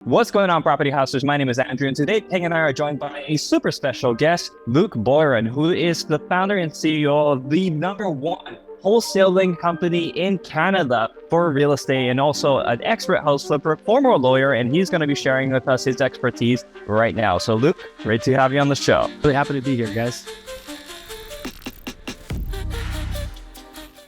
What's going on, property houses? My name is Andrew, and today Peng and I are joined by a super special guest, Luc Boiron, who is the founder and CEO of the #1 wholesaling company in Canada for real estate, and also an expert house flipper, former lawyer, and he's going to be sharing with us his expertise right now. So Luc, great to have you on the show. Really happy to be here, guys.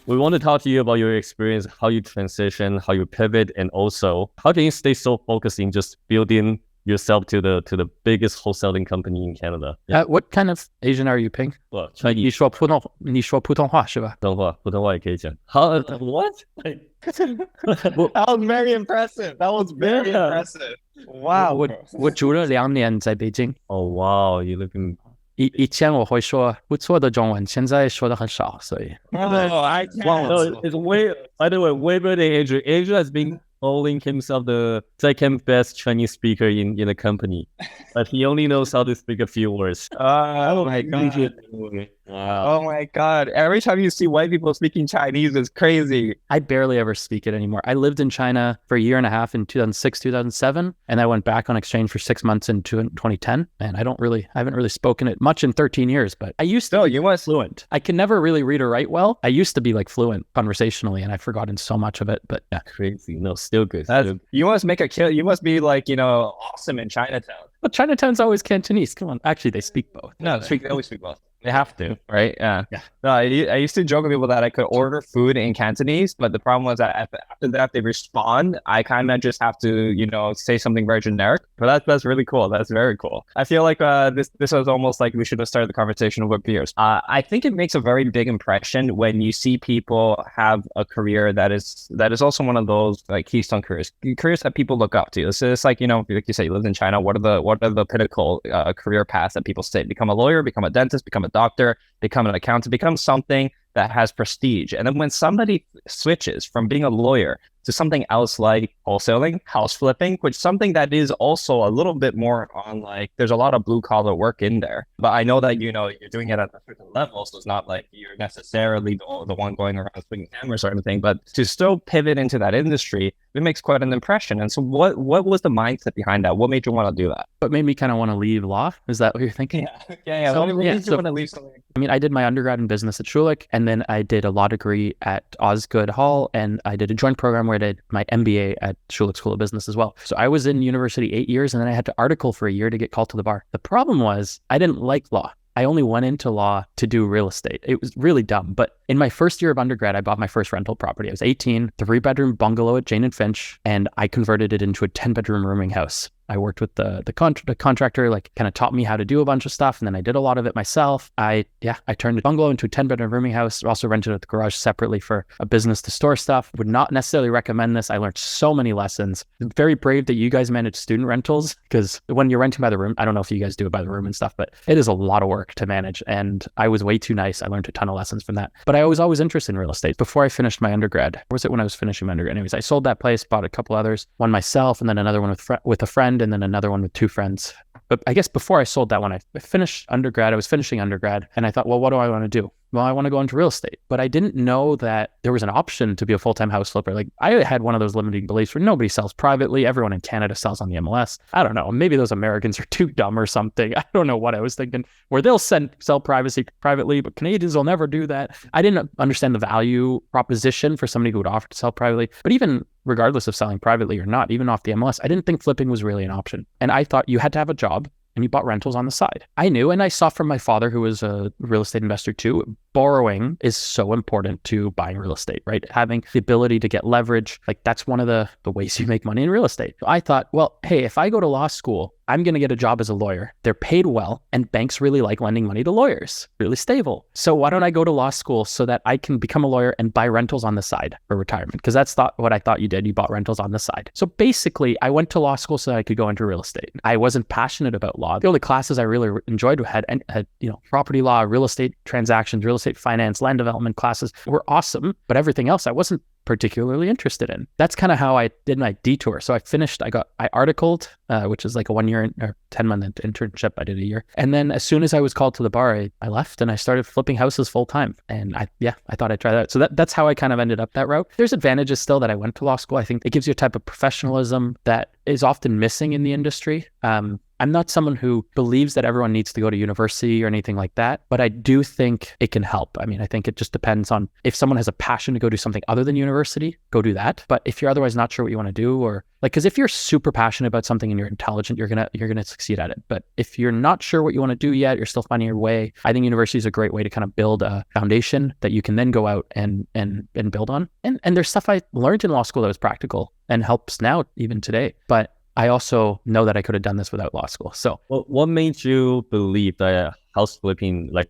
We want to talk to you about your experience, how you transition, how you pivot, and also how can you stay so focused in just building yourself to the biggest wholesaling company in Canada. What kind of Asian are you, Ping? Well, 你说普通话是吧？普通话也可以讲。How what? That was very impressive. That was very impressive. Wow. 我住了2年在北京。Oh wow, you live in. 以前我会说不错的中文，现在说的很少，所以。I can't. No, it's way. By the way, way better than Andrew. Andrew has been calling himself the second best Chinese speaker in the company, but he only knows how to speak a few words. Oh my god. Wow. Oh my god. Every time you see white people speaking Chinese, it's crazy. I barely ever speak it anymore. I lived in China for a year and a half in 2006, 2007, and I went back on exchange for 6 months in 2010. And I haven't really spoken it much in 13 years, but I used to be fluent. I can never really read or write well. I used to be like fluent conversationally, and I've forgotten so much of it, but yeah. Crazy. No, still good. You must make a kill. You must be like, awesome in Chinatown. But Chinatown's always Cantonese. Come on. Actually, they speak both. No, they always speak both. They have to, right? Yeah. No, I used to joke with people that I could order food in Cantonese, but the problem was that after that they respond, I kind of just have to, say something very generic. But that's really cool. That's very cool. I feel like this was almost like we should have started the conversation with peers. I think it makes a very big impression when you see people have a career that is also one of those like keystone careers that people look up to. It's like like you say, you lived in China. What are the pinnacle career paths that people say? Become a lawyer, become a dentist, become a doctor, become an accountant, become something that has prestige. And then when somebody switches from being a lawyer to something else like wholesaling, house flipping, which is something that is also a little bit more on like, there's a lot of blue collar work in there. But I know that, you're doing it at a certain level. So it's not like you're necessarily the one going around swinging hammers or anything, but to still pivot into that industry, it makes quite an impression. And so what was the mindset behind that? What made you want to do that? What made me kind of want to leave law? Is that what you're thinking? Yeah. What made you want to leave something? I mean, I did my undergrad in business at Schulich, and then I did a law degree at Osgoode Hall, and I did a joint program where I did my MBA at Schulich School of Business as well. So I was in university 8 years, and then I had to article for a year to get called to the bar. The problem was I didn't like law. I only went into law to do real estate. It was really dumb. But in my first year of undergrad, I bought my first rental property. I was 18, 3-bedroom bungalow at Jane and Finch, and I converted it into a 10-bedroom rooming house. I worked with the contractor, like kind of taught me how to do a bunch of stuff. And then I did a lot of it myself. I turned the bungalow into a 10-bedroom rooming house. Also rented out the garage separately for a business to store stuff. Would not necessarily recommend this. I learned so many lessons. Very brave that you guys manage student rentals, because when you're renting by the room, I don't know if you guys do it by the room and stuff, but it is a lot of work to manage. And I was way too nice. I learned a ton of lessons from that. But I was always interested in real estate. Before I finished my undergrad, or was it when I was finishing my undergrad? Anyways, I sold that place, bought a couple others, one myself, and then another one with a friend, and then another one with 2 friends. But I guess before I sold that one, I finished undergrad. I was finishing undergrad, and I thought, well, what do I want to do? Well, I want to go into real estate. But I didn't know that there was an option to be a full-time house flipper. Like, I had one of those limiting beliefs where nobody sells privately. Everyone in Canada sells on the MLS. I don't know. Maybe those Americans are too dumb or something. I don't know what I was thinking, where they'll sell privately, but Canadians will never do that. I didn't understand the value proposition for somebody who would offer to sell privately. But even regardless of selling privately or not, even off the MLS, I didn't think flipping was really an option. And I thought you had to have a job and you bought rentals on the side. I knew, and I saw from my father, who was a real estate investor too, borrowing is so important to buying real estate, right? Having the ability to get leverage, like that's one of the ways you make money in real estate. So I thought, well, hey, if I go to law school, I'm going to get a job as a lawyer. They're paid well, and banks really like lending money to lawyers, really stable. So why don't I go to law school so that I can become a lawyer and buy rentals on the side for retirement? Because that's what I thought you did. You bought rentals on the side. So basically, I went to law school so that I could go into real estate. I wasn't passionate about law. The only classes I really enjoyed had property law, real estate transactions, real estate finance, land development classes were awesome, but everything else I wasn't particularly interested in. That's kind of how I did my detour. So I articled, which is like a 1 year or 10-month internship. I did a year. And then as soon as I was called to the bar, I left and I started flipping houses full time. And I thought I'd try that. So that's how I kind of ended up that route. There's advantages still that I went to law school. I think it gives you a type of professionalism that is often missing in the industry. I'm not someone who believes that everyone needs to go to university or anything like that, but I do think it can help. I mean, I think it just depends on if someone has a passion to go do something other than university, go do that. But if you're otherwise not sure what you want to do, or like, because if you're super passionate about something and you're intelligent, you're gonna succeed at it. But if you're not sure what you want to do yet, you're still finding your way. I think university is a great way to kind of build a foundation that you can then go out and build on. And there's stuff I learned in law school that was practical and helps now even today. But I also know that I could have done this without law school. So, what made you believe that house flipping, like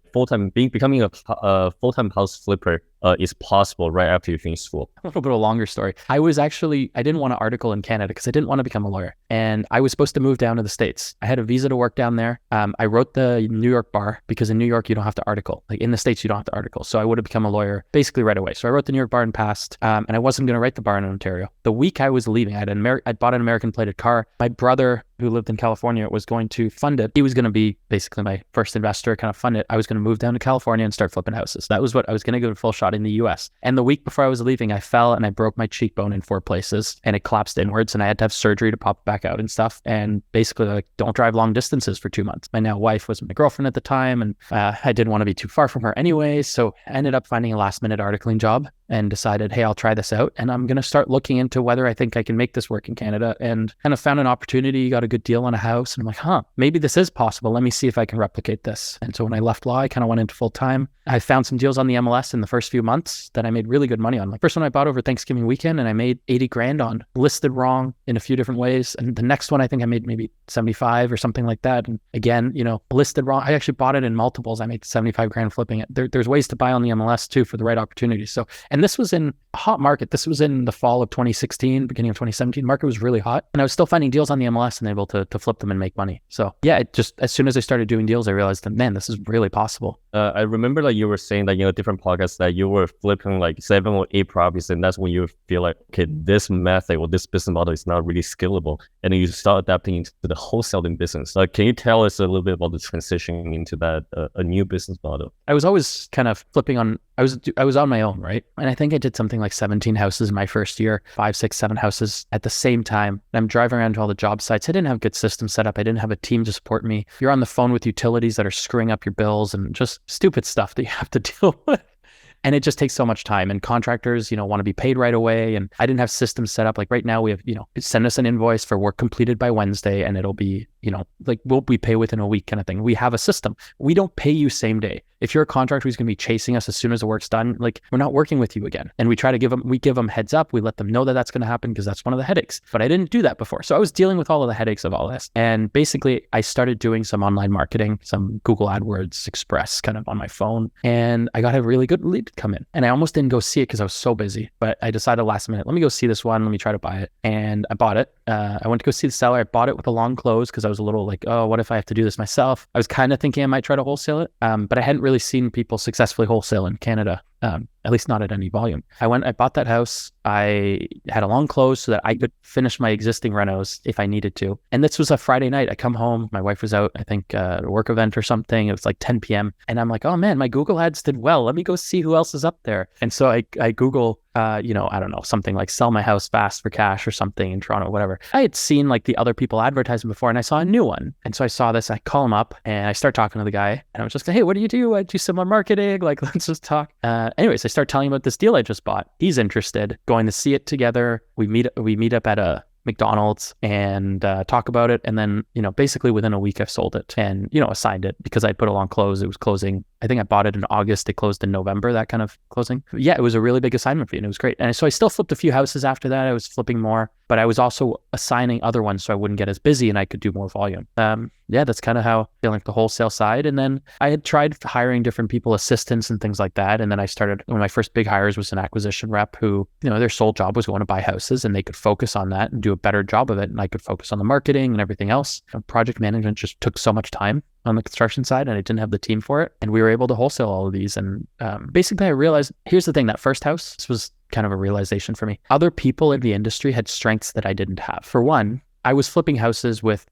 becoming a full-time house flipper, is possible right after you finish school? A little bit of a longer story. I didn't want to article in Canada because I didn't want to become a lawyer. And I was supposed to move down to the States. I had a visa to work down there. I wrote the New York bar because in New York, you don't have to article. Like in the States, you don't have to article. So I would have become a lawyer basically right away. So I wrote the New York bar and passed. And I wasn't going to write the bar in Ontario. The week I was leaving, I'd bought an American plated car. My brother, who lived in California, was going to fund it. He was going to be basically my first investor, kind of fund it. I was going to move down to California and start flipping houses. That was what I was going to give it a full shot in the US. And the week before I was leaving, I fell and I broke my cheekbone in 4 places and it collapsed inwards and I had to have surgery to pop it back out and stuff. And basically like, don't drive long distances for 2 months. My now wife was my girlfriend at the time and I didn't want to be too far from her anyway. So I ended up finding a last minute articling job and decided, hey, I'll try this out. And I'm going to start looking into whether I think I can make this work in Canada, and kind of found an opportunity, got a good deal on a house. And I'm like, maybe this is possible. Let me see if I can replicate this. And so when I left law, I kind of went into full time. I found some deals on the MLS in the first few months that I made really good money on. Like first one I bought over Thanksgiving weekend and I made 80 grand on, listed wrong in a few different ways. And the next one, I think I made maybe 75 or something like that. And again, listed wrong. I actually bought it in multiples. I made 75 grand flipping it. There's ways to buy on the MLS too for the right opportunity. So, and this was in a hot market. This was in the fall of 2016, beginning of 2017. Market was really hot and I was still finding deals on the MLS and able to flip them and make money. So yeah, it just, as soon as I started doing deals, I realized that, man, this is really possible. I remember that you were saying that, different podcasts that you were flipping like 7 or 8 properties. And that's when you feel like, okay, this method or this business model is not really scalable. And then you start adapting into the wholesaling business. Can you tell us a little bit about the transition into that, a new business model? I was always kind of flipping on, I was on my own, right? And I think I did something like 17 houses in my first year, 5, 6, 7 houses at the same time. And I'm driving around to all the job sites. I didn't have good systems set up. I didn't have a team to support me. You're on the phone with utilities that are screwing up your bills and just stupid stuff that you have to deal with. And it just takes so much time. And contractors, want to be paid right away. And I didn't have systems set up. Like right now we have, send us an invoice for work completed by Wednesday and it'll be, we pay within a week kind of thing. We have a system. We don't pay you same day. If you're a contractor who's going to be chasing us as soon as the work's done, like we're not working with you again. And we try to give them heads up. We let them know that that's going to happen because that's one of the headaches. But I didn't do that before. So I was dealing with all of the headaches of all this. And basically I started doing some online marketing, some Google AdWords Express kind of on my phone. And I got a really good lead come in. And I almost didn't go see it because I was so busy. But I decided last minute, let me go see this one. Let me try to buy it. And I bought it. I went to go see the seller. I bought it with a long close because I was a little like, oh, what if I have to do this myself? I was kind of thinking I might try to wholesale it. But I hadn't really seen people successfully wholesale in Canada. At least not at any volume. I bought that house. I had a long close so that I could finish my existing renos if I needed to. And this was a Friday night. I come home, my wife was out, I think at a work event or something. It was like 10 p.m. And I'm like, oh man, my Google ads did well. Let me go see who else is up there. And so I Google, I don't know, something like sell my house fast for cash or something in Toronto, whatever. I had seen like the other people advertising before and I saw a new one. And so I saw this, I call him up and I start talking to the guy and I was just like, hey, what do you do? I do similar marketing. Like, let's just talk. Anyways, I start telling him about this deal I just bought. He's interested, going to see it together. We meet up at a McDonald's and talk about it. And then, basically within a week I sold it and, assigned it because I put a long close. It was closing. I think I bought it in August. It closed in November, that kind of closing. Yeah, it was a really big assignment for me and it was great. And so I still flipped a few houses after that. I was flipping more, but I was also assigning other ones so I wouldn't get as busy and I could do more volume. Yeah, that's kind of how feeling like the wholesale side. And then I had tried hiring different people, assistants and things like that. And then I started, one of my first big hires was an acquisition rep who, their sole job was going to buy houses and they could focus on that and do a better job of it. And I could focus on the marketing and everything else. Project management just took so much time. on the construction side, and I didn't have the team for it. And we were able to wholesale all of these. And basically I realized, here's the thing, that first house, this was kind of a realization for me. Other people in the industry had strengths that I didn't have. For one, I was flipping houses with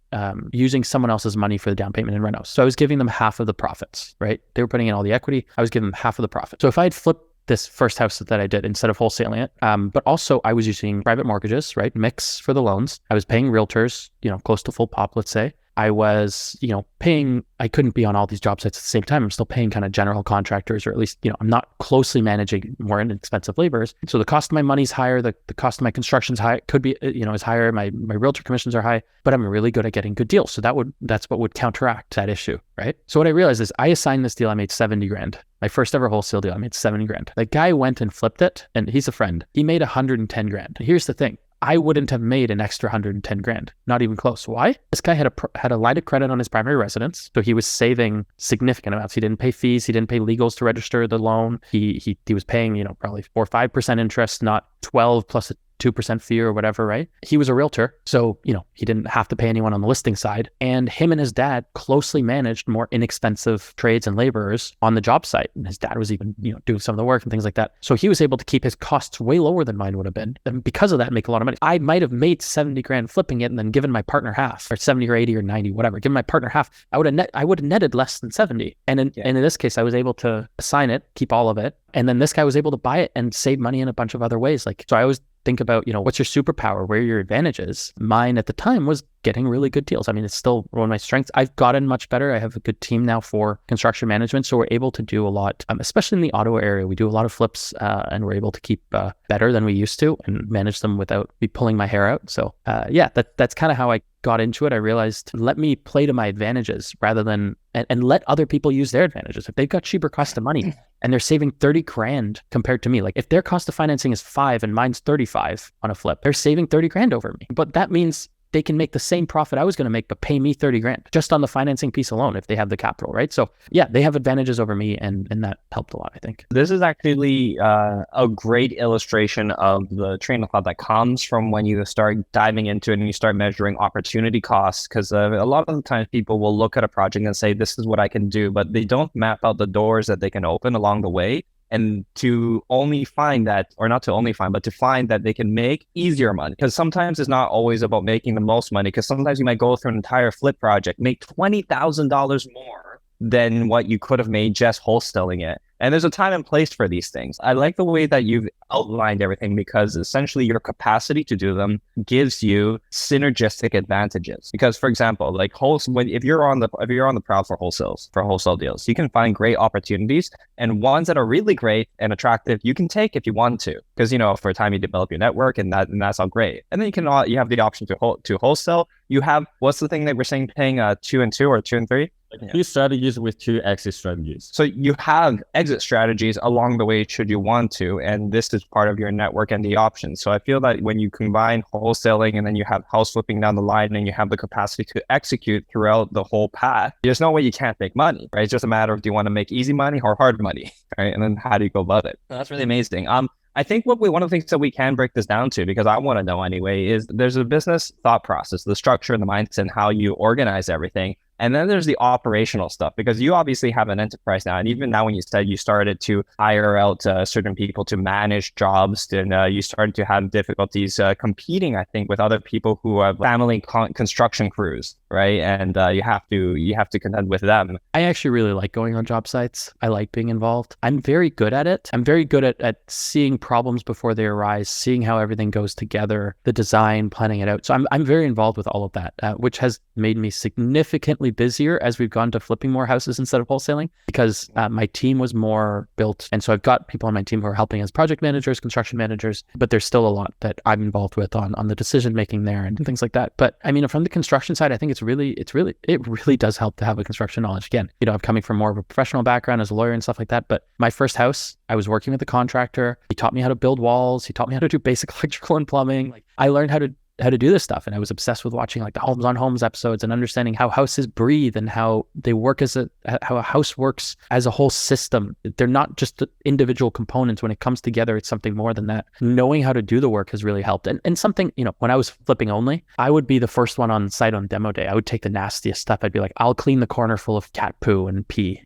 using someone else's money for the down payment and renos. So I was giving them half of the profits, right? They were putting in all the equity. I was giving them half of the profit. So if I had flipped this first house that I did instead of wholesaling it, but also I was using private mortgages, right? Mix for the loans. I was paying realtors, close to full pop, let's say. I was, paying, I couldn't be on all these job sites at the same time. I'm still paying kind of general contractors, or at least, I'm not closely managing more inexpensive laborers. So the cost of my money's higher. The cost of my construction's high, could be, is higher. My realtor commissions are high, but I'm really good at getting good deals. So that's what would counteract that issue, right? So what I realized is I assigned this deal, I made 70 grand. My first ever wholesale deal, I made 70 grand. The guy went and flipped it, and he's a friend. He made 110 grand. And here's the thing. I wouldn't have made an extra 110 grand, not even close. Why? This guy had a line of credit on his primary residence, so he was saving significant amounts. He didn't pay fees, he didn't pay legals to register the loan. He was paying, probably 4 or 5% interest, not 12 plus a 2% fee or whatever, right? He was a realtor, so, he didn't have to pay anyone on the listing side. And him and his dad closely managed more inexpensive trades and laborers on the job site. And his dad was even, doing some of the work and things like that. So he was able to keep his costs way lower than mine would have been. And because of that, make a lot of money. I might have made 70 grand flipping it and then given my partner half, or 70 or 80 or 90, whatever, given my partner half. I would have netted less than 70. And in this case, I was able to assign it, keep all of it. And then this guy was able to buy it and save money in a bunch of other ways. So I always think about, what's your superpower? Where are your advantages? Mine at the time was getting really good deals. I mean, it's still one of my strengths. I've gotten much better. I have a good team now for construction management. So we're able to do a lot, especially in the Ottawa area. We do a lot of flips and we're able to keep better than we used to and manage them without me pulling my hair out. So that's kind of how I got into it. I realized, let me play to my advantages rather than, and let other people use their advantages. If they've got cheaper cost of money and they're saving 30 grand compared to me, like if their cost of financing is 5 and mine's 35 on a flip, they're saving 30 grand over me. But that means they can make the same profit I was going to make, but pay me 30 grand just on the financing piece alone if they have the capital, right? So yeah, they have advantages over me, and that helped a lot, I think. This is actually a great illustration of the train of thought that comes from when you start diving into it and you start measuring opportunity costs, because a lot of the times people will look at a project and say, this is what I can do, but they don't map out the doors that they can open along the way. And to only find that, or not to only find, but to find that they can make easier money. Because sometimes it's not always about making the most money, because sometimes you might go through an entire flip project, make $20,000 more than what you could have made just wholesaling it. And there's a time and place for these things. I like the way that you've outlined everything, because essentially your capacity to do them gives you synergistic advantages. Because, for example, like if you're on the prowl for wholesale deals, you can find great opportunities, and ones that are really great and attractive you can take if you want to, because for a time you develop your network, and that's all great. And then you have the option to wholesale. You have, what's the thing that we're saying, paying 2 and 2 or 2 and 3? Two strategies with 2 exit strategies. So you have exit strategies along the way should you want to, and this is part of your network and the options. So I feel that when you combine wholesaling and then you have house flipping down the line and you have the capacity to execute throughout the whole path, there's no way you can't make money, right? It's just a matter of, do you want to make easy money or hard money, right? And then how do you go about it? So that's really amazing. I think one of the things that we can break this down to, because I want to know anyway, is there's a business thought process, the structure and the mindset and how you organize everything. And then there's the operational stuff, because you obviously have an enterprise now. And even now, when you said you started to hire out certain people to manage jobs, and you started to have difficulties competing, I think, with other people who have family construction crews, right? And you have to contend with them. I actually really like going on job sites. I like being involved. I'm very good at it. I'm very good at seeing problems before they arise, seeing how everything goes together, the design, planning it out. So I'm very involved with all of that, which has made me significantly busier as we've gone to flipping more houses instead of wholesaling, because my team was more built. And so I've got people on my team who are helping as project managers, construction managers, but there's still a lot that I'm involved with on the decision making there and things like that. But I mean, from the construction side, I think it really does help to have a construction knowledge. Again, I'm coming from more of a professional background as a lawyer and stuff like that. But my first house, I was working with a contractor. He taught me how to build walls. He taught me how to do basic electrical and plumbing. I learned how to to do this stuff. And I was obsessed with watching like the Homes on Homes episodes and understanding how houses breathe and how they work how a house works as a whole system. They're not just individual components. When it comes together, it's something more than that. Knowing how to do the work has really helped. And something, when I was flipping only, I would be the first one on site on demo day. I would take the nastiest stuff. I'd be like, I'll clean the corner full of cat poo and pee,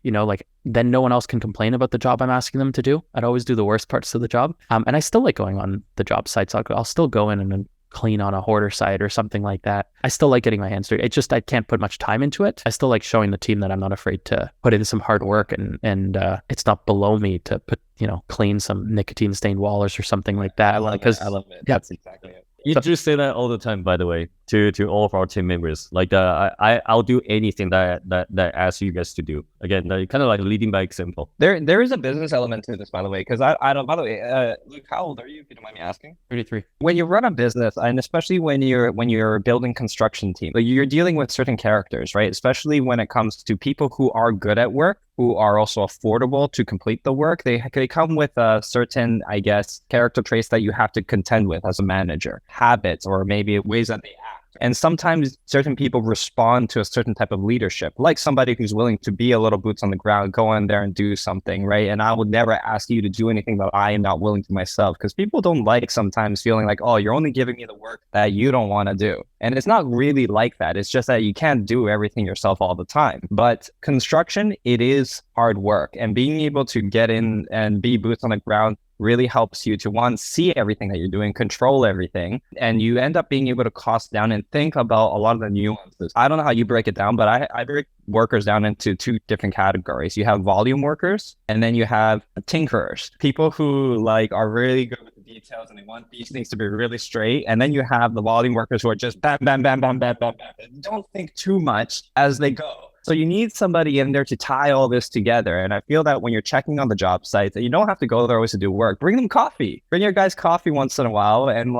then no one else can complain about the job I'm asking them to do. I'd always do the worst parts of the job. And I still like going on the job sites. I'll still go in and then clean on a hoarder site or something like that. I still like getting my hands dirty. It's just I can't put much time into it. I still like showing the team that I'm not afraid to put in some hard work, and it's not below me to put, clean some nicotine stained walls or something like that. I love it. Yeah. That's exactly it. You do say that all the time, by the way, to all of our team members. Like, I'll do anything that I ask you guys to do. Again, kind of like leading by example. There is a business element to this, by the way, because I don't. By the way, Luke, how old are you? If you don't mind me asking. 33. When you run a business, and especially when you're building construction team, like you're dealing with certain characters, right? Especially when it comes to people who are good at work, who are also affordable to complete the work. They come with a certain, I guess, character traits that you have to contend with as a manager, habits, or maybe ways that they act. And sometimes certain people respond to a certain type of leadership, like somebody who's willing to be a little boots on the ground, go in there and do something, right? And I would never ask you to do anything that I am not willing to myself, because people don't like sometimes feeling like, oh, you're only giving me the work that you don't want to do. And it's not really like that. It's just that you can't do everything yourself all the time. But construction, it is hard work. And being able to get in and be boots on the ground really helps you to, one, see everything that you're doing, control everything, and you end up being able to cost down and think about a lot of the nuances. I don't know how you break it down, but I break workers down into two different categories. You have volume workers, and then you have tinkerers, people who are really good with the details and they want these things to be really straight. And then you have the volume workers who are just bam, bam, bam, bam, bam, bam, bam. Don't think too much as they go. So you need somebody in there to tie all this together. And I feel that when you're checking on the job sites, you don't have to go there always to do work. Bring them coffee. Bring your guys coffee once in a while, and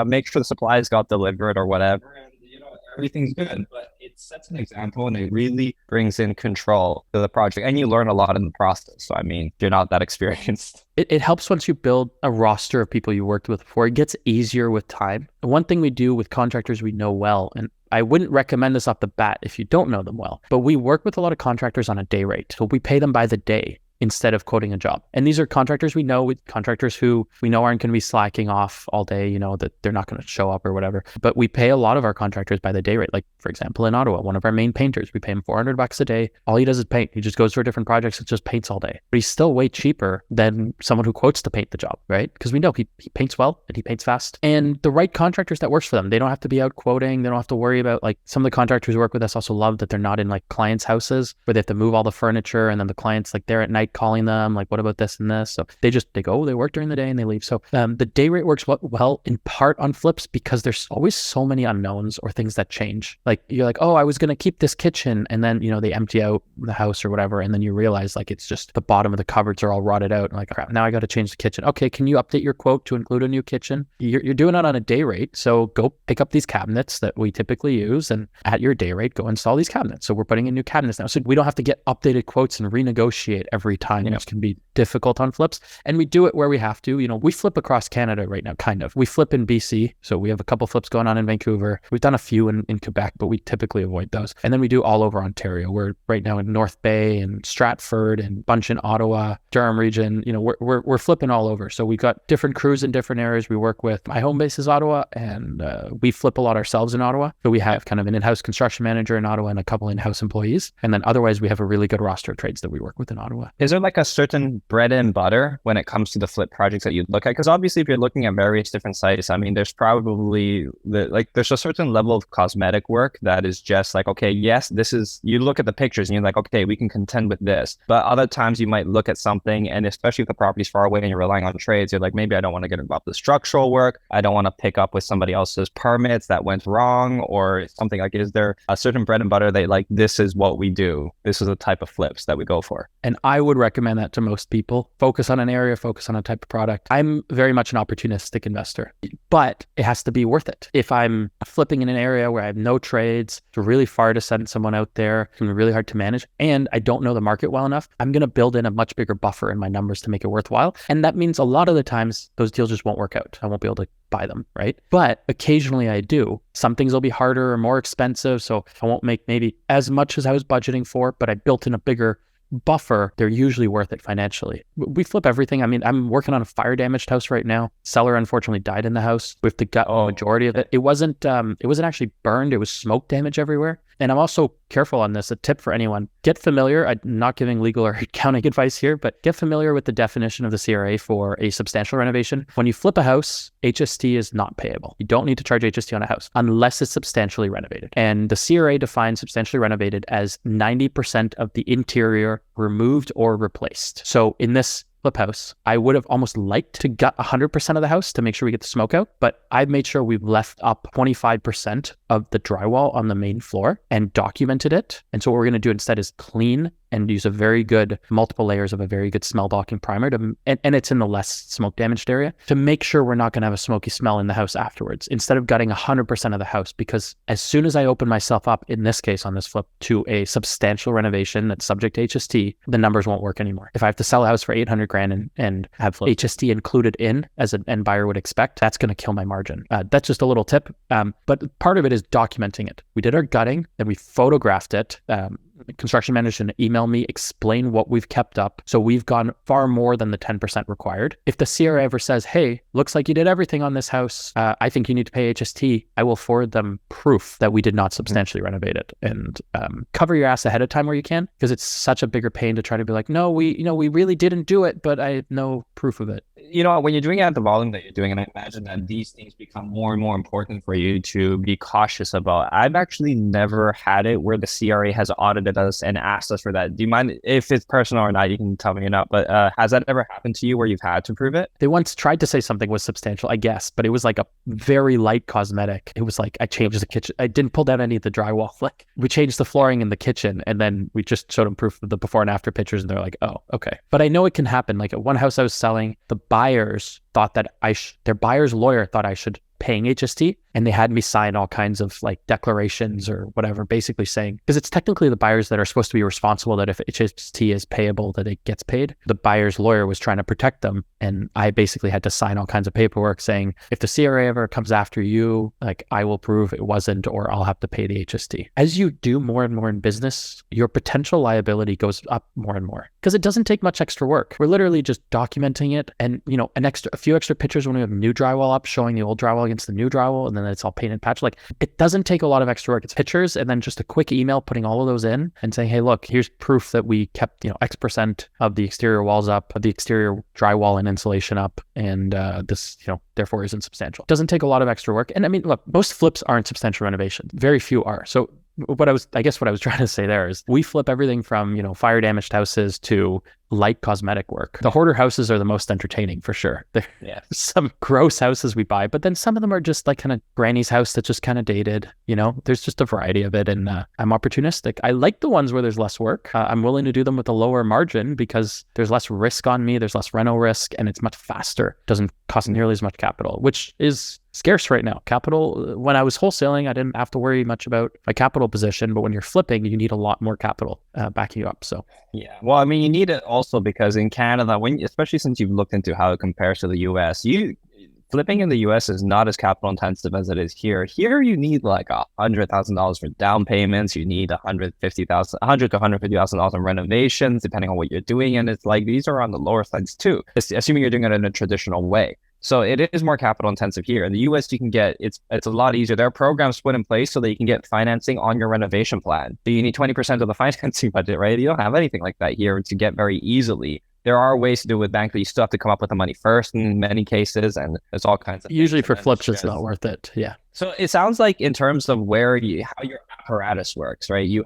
make sure the supplies got delivered or whatever. And everything's good. But it sets an example, and it really brings in control to the project. And you learn a lot in the process. So you're not that experienced. It helps once you build a roster of people you worked with before. It gets easier with time. One thing we do with contractors we know well, and I wouldn't recommend this off the bat if you don't know them well, but we work with a lot of contractors on a day rate. So we pay them by the day instead of quoting a job. And these are contractors we know, contractors who we know aren't going to be slacking off all day, that they're not going to show up or whatever. But we pay a lot of our contractors by the day rate. Like, for example, in Ottawa, one of our main painters, we pay him $400 a day. All he does is paint. He just goes to different projects and just paints all day. But he's still way cheaper than someone who quotes to paint the job, right? Because we know he paints well and he paints fast. And the right contractors, that works for them. They don't have to be out quoting. They don't have to worry about, some of the contractors who work with us also love that they're not in clients' houses where they have to move all the furniture, and then the clients there at night calling them what about this and this? So they go, they work during the day and they leave. So the day rate works well in part on flips because there's always so many unknowns or things that change. You're like, oh, I was going to keep this kitchen, and then they empty out the house or whatever, and then you realize it's just the bottom of the cupboards are all rotted out, and crap, now I got to change the kitchen. Okay, can you update your quote to include a new kitchen? You're doing it on a day rate, so go pick up these cabinets that we typically use, and at your day rate, go install these cabinets. So we're putting in new cabinets now, so we don't have to get updated quotes and renegotiate every time, which can be difficult on flips. And we do it where we have to. We flip across Canada right now, kind of. We flip in BC, so we have a couple flips going on in Vancouver. We've done a few in Quebec, but we typically avoid those. And then we do all over Ontario. We're right now in North Bay and Stratford and a bunch in Ottawa, Durham region. We're flipping all over. So we've got different crews in different areas we work with. My home base is Ottawa, and we flip a lot ourselves in Ottawa. So we have kind of an in-house construction manager in Ottawa and a couple in-house employees. And then otherwise, we have a really good roster of trades that we work with in Ottawa. Is there a certain bread and butter when it comes to the flip projects that you look at? Because obviously, if you're looking at various different sites, there's probably there's a certain level of cosmetic work that is just okay, yes, this is, you look at the pictures and you're like, okay, we can contend with this. But other times you might look at something, and especially if the property's far away and you're relying on trades, you're like, maybe I don't want to get involved with structural work. I don't want to pick up with somebody else's permits that went wrong or something. Is there a certain bread and butter that this is what we do? This is the type of flips that we go for. And I would recommend that to most people. Focus on an area, focus on a type of product. I'm very much an opportunistic investor, but it has to be worth it. If I'm flipping in an area where I have no trades, it's really far to send someone out there, it's going to be really hard to manage, and I don't know the market well enough, I'm going to build in a much bigger buffer in my numbers to make it worthwhile. And that means a lot of the times those deals just won't work out. I won't be able to buy them, right? But occasionally I do. Some things will be harder or more expensive, so I won't make maybe as much as I was budgeting for, but I built in a bigger buffer. They're usually worth it financially. We flip everything. I mean, I'm working on a fire damaged house right now. Seller unfortunately died in the house. We have to gut the majority of it. It wasn't actually burned. It was smoke damage everywhere. And I'm also careful on this. A tip for anyone: get familiar. I'm not giving legal or accounting advice here, but get familiar with the definition of the CRA for a substantial renovation. When you flip a house, HST is not payable. You don't need to charge HST on a house unless it's substantially renovated. And the CRA defines substantially renovated as 90% of the interior removed or replaced. So in this flip house, I would have almost liked to gut 100% of the house to make sure we get the smoke out, but I've made sure we've left up 25% of the drywall on the main floor and documented it. And so what we're going to do instead is clean and use a very good multiple layers of a very good smell blocking primer and it's in the less smoke damaged area to make sure we're not going to have a smoky smell in the house afterwards, instead of gutting 100% of the house. Because as soon as I open myself up, in this case on this flip, to a substantial renovation that's subject to HST, the numbers won't work anymore. If I have to sell a house for 800 grand and have HST included in, as an end buyer would expect, that's going to kill my margin. That's just a little tip. But part of it is documenting it. We did our gutting, then we photographed it. The construction manager should email me, explain what we've kept up. So we've gone far more than the 10% required. If the CRA ever says, hey, looks like you did everything on this house, I think you need to pay HST, I will forward them proof that we did not substantially renovate it. And cover your ass ahead of time where you can, because it's such a bigger pain to try to be like, no, we really didn't do it, but I have no proof of it. When you're doing it at the volume that you're doing, and I imagine that these things become more and more important for you to be cautious about. I've actually never had it where the CRA has audited us and asked us for that. Do you mind if it's personal or not? You can tell me or not, but has that ever happened to you where you've had to prove it? They once tried to say something was substantial, I guess, but it was like a very light cosmetic. It was like I changed the kitchen. I didn't pull down any of the drywall. Like we changed the flooring in the kitchen, and then we just showed them proof of the before and after pictures, and they're like, oh, okay. But I know it can happen. Like at one house I was selling, the buyers thought that their buyer's lawyer thought I should paying HST, and they had me sign all kinds of like declarations or whatever, basically saying, because it's technically the buyers that are supposed to be responsible that if HST is payable, that it gets paid. The buyer's lawyer was trying to protect them, and I basically had to sign all kinds of paperwork saying, if the CRA ever comes after you, like I will prove it wasn't, or I'll have to pay the HST. As you do more and more in business, your potential liability goes up more and more, because it doesn't take much extra work. We're literally just documenting it, and a few extra pictures when we have new drywall up showing the old drywall against the new drywall, and then it's all painted patch. Like it doesn't take a lot of extra work. It's pictures and then just a quick email putting all of those in and saying, hey, look, here's proof that we kept X% of the exterior walls up, of the exterior drywall and insulation up, and this therefore isn't substantial. It doesn't take a lot of extra work. And I mean, look, most flips aren't substantial renovations. Very few are. So what I was trying to say there is we flip everything from, fire damaged houses to light cosmetic work. The hoarder houses are the most entertaining for sure. There's some gross houses we buy, but then some of them are just like kind of granny's house that's just kind of dated. There's just a variety of it, and I'm opportunistic. I like the ones where there's less work. I'm willing to do them with a lower margin because there's less risk on me. There's less reno risk, and it's much faster. It doesn't cost nearly as much capital, which is scarce right now. Capital, when I was wholesaling, I didn't have to worry much about my capital position, but when you're flipping, you need a lot more capital backing you up. So yeah, well, I mean, you need it also because in Canada, especially since you've looked into how it compares to the US, flipping in the US is not as capital intensive as it is here. Here, you need like $100,000 for down payments. You need $100,000 to $150,000 in renovations, depending on what you're doing, and it's like these are on the lower sides too, assuming you're doing it in a traditional way. So it is more capital intensive here. In the US, you can get, it's a lot easier. There are programs put in place so that you can get financing on your renovation plan. But you need 20% of the financing budget, right? You don't have anything like that here to get very easily. There are ways to do it with bank, but you still have to come up with the money first in many cases, and there's all kinds of usually things. For flips, it's not worth it. Yeah. So it sounds like in terms of how your apparatus works, right? You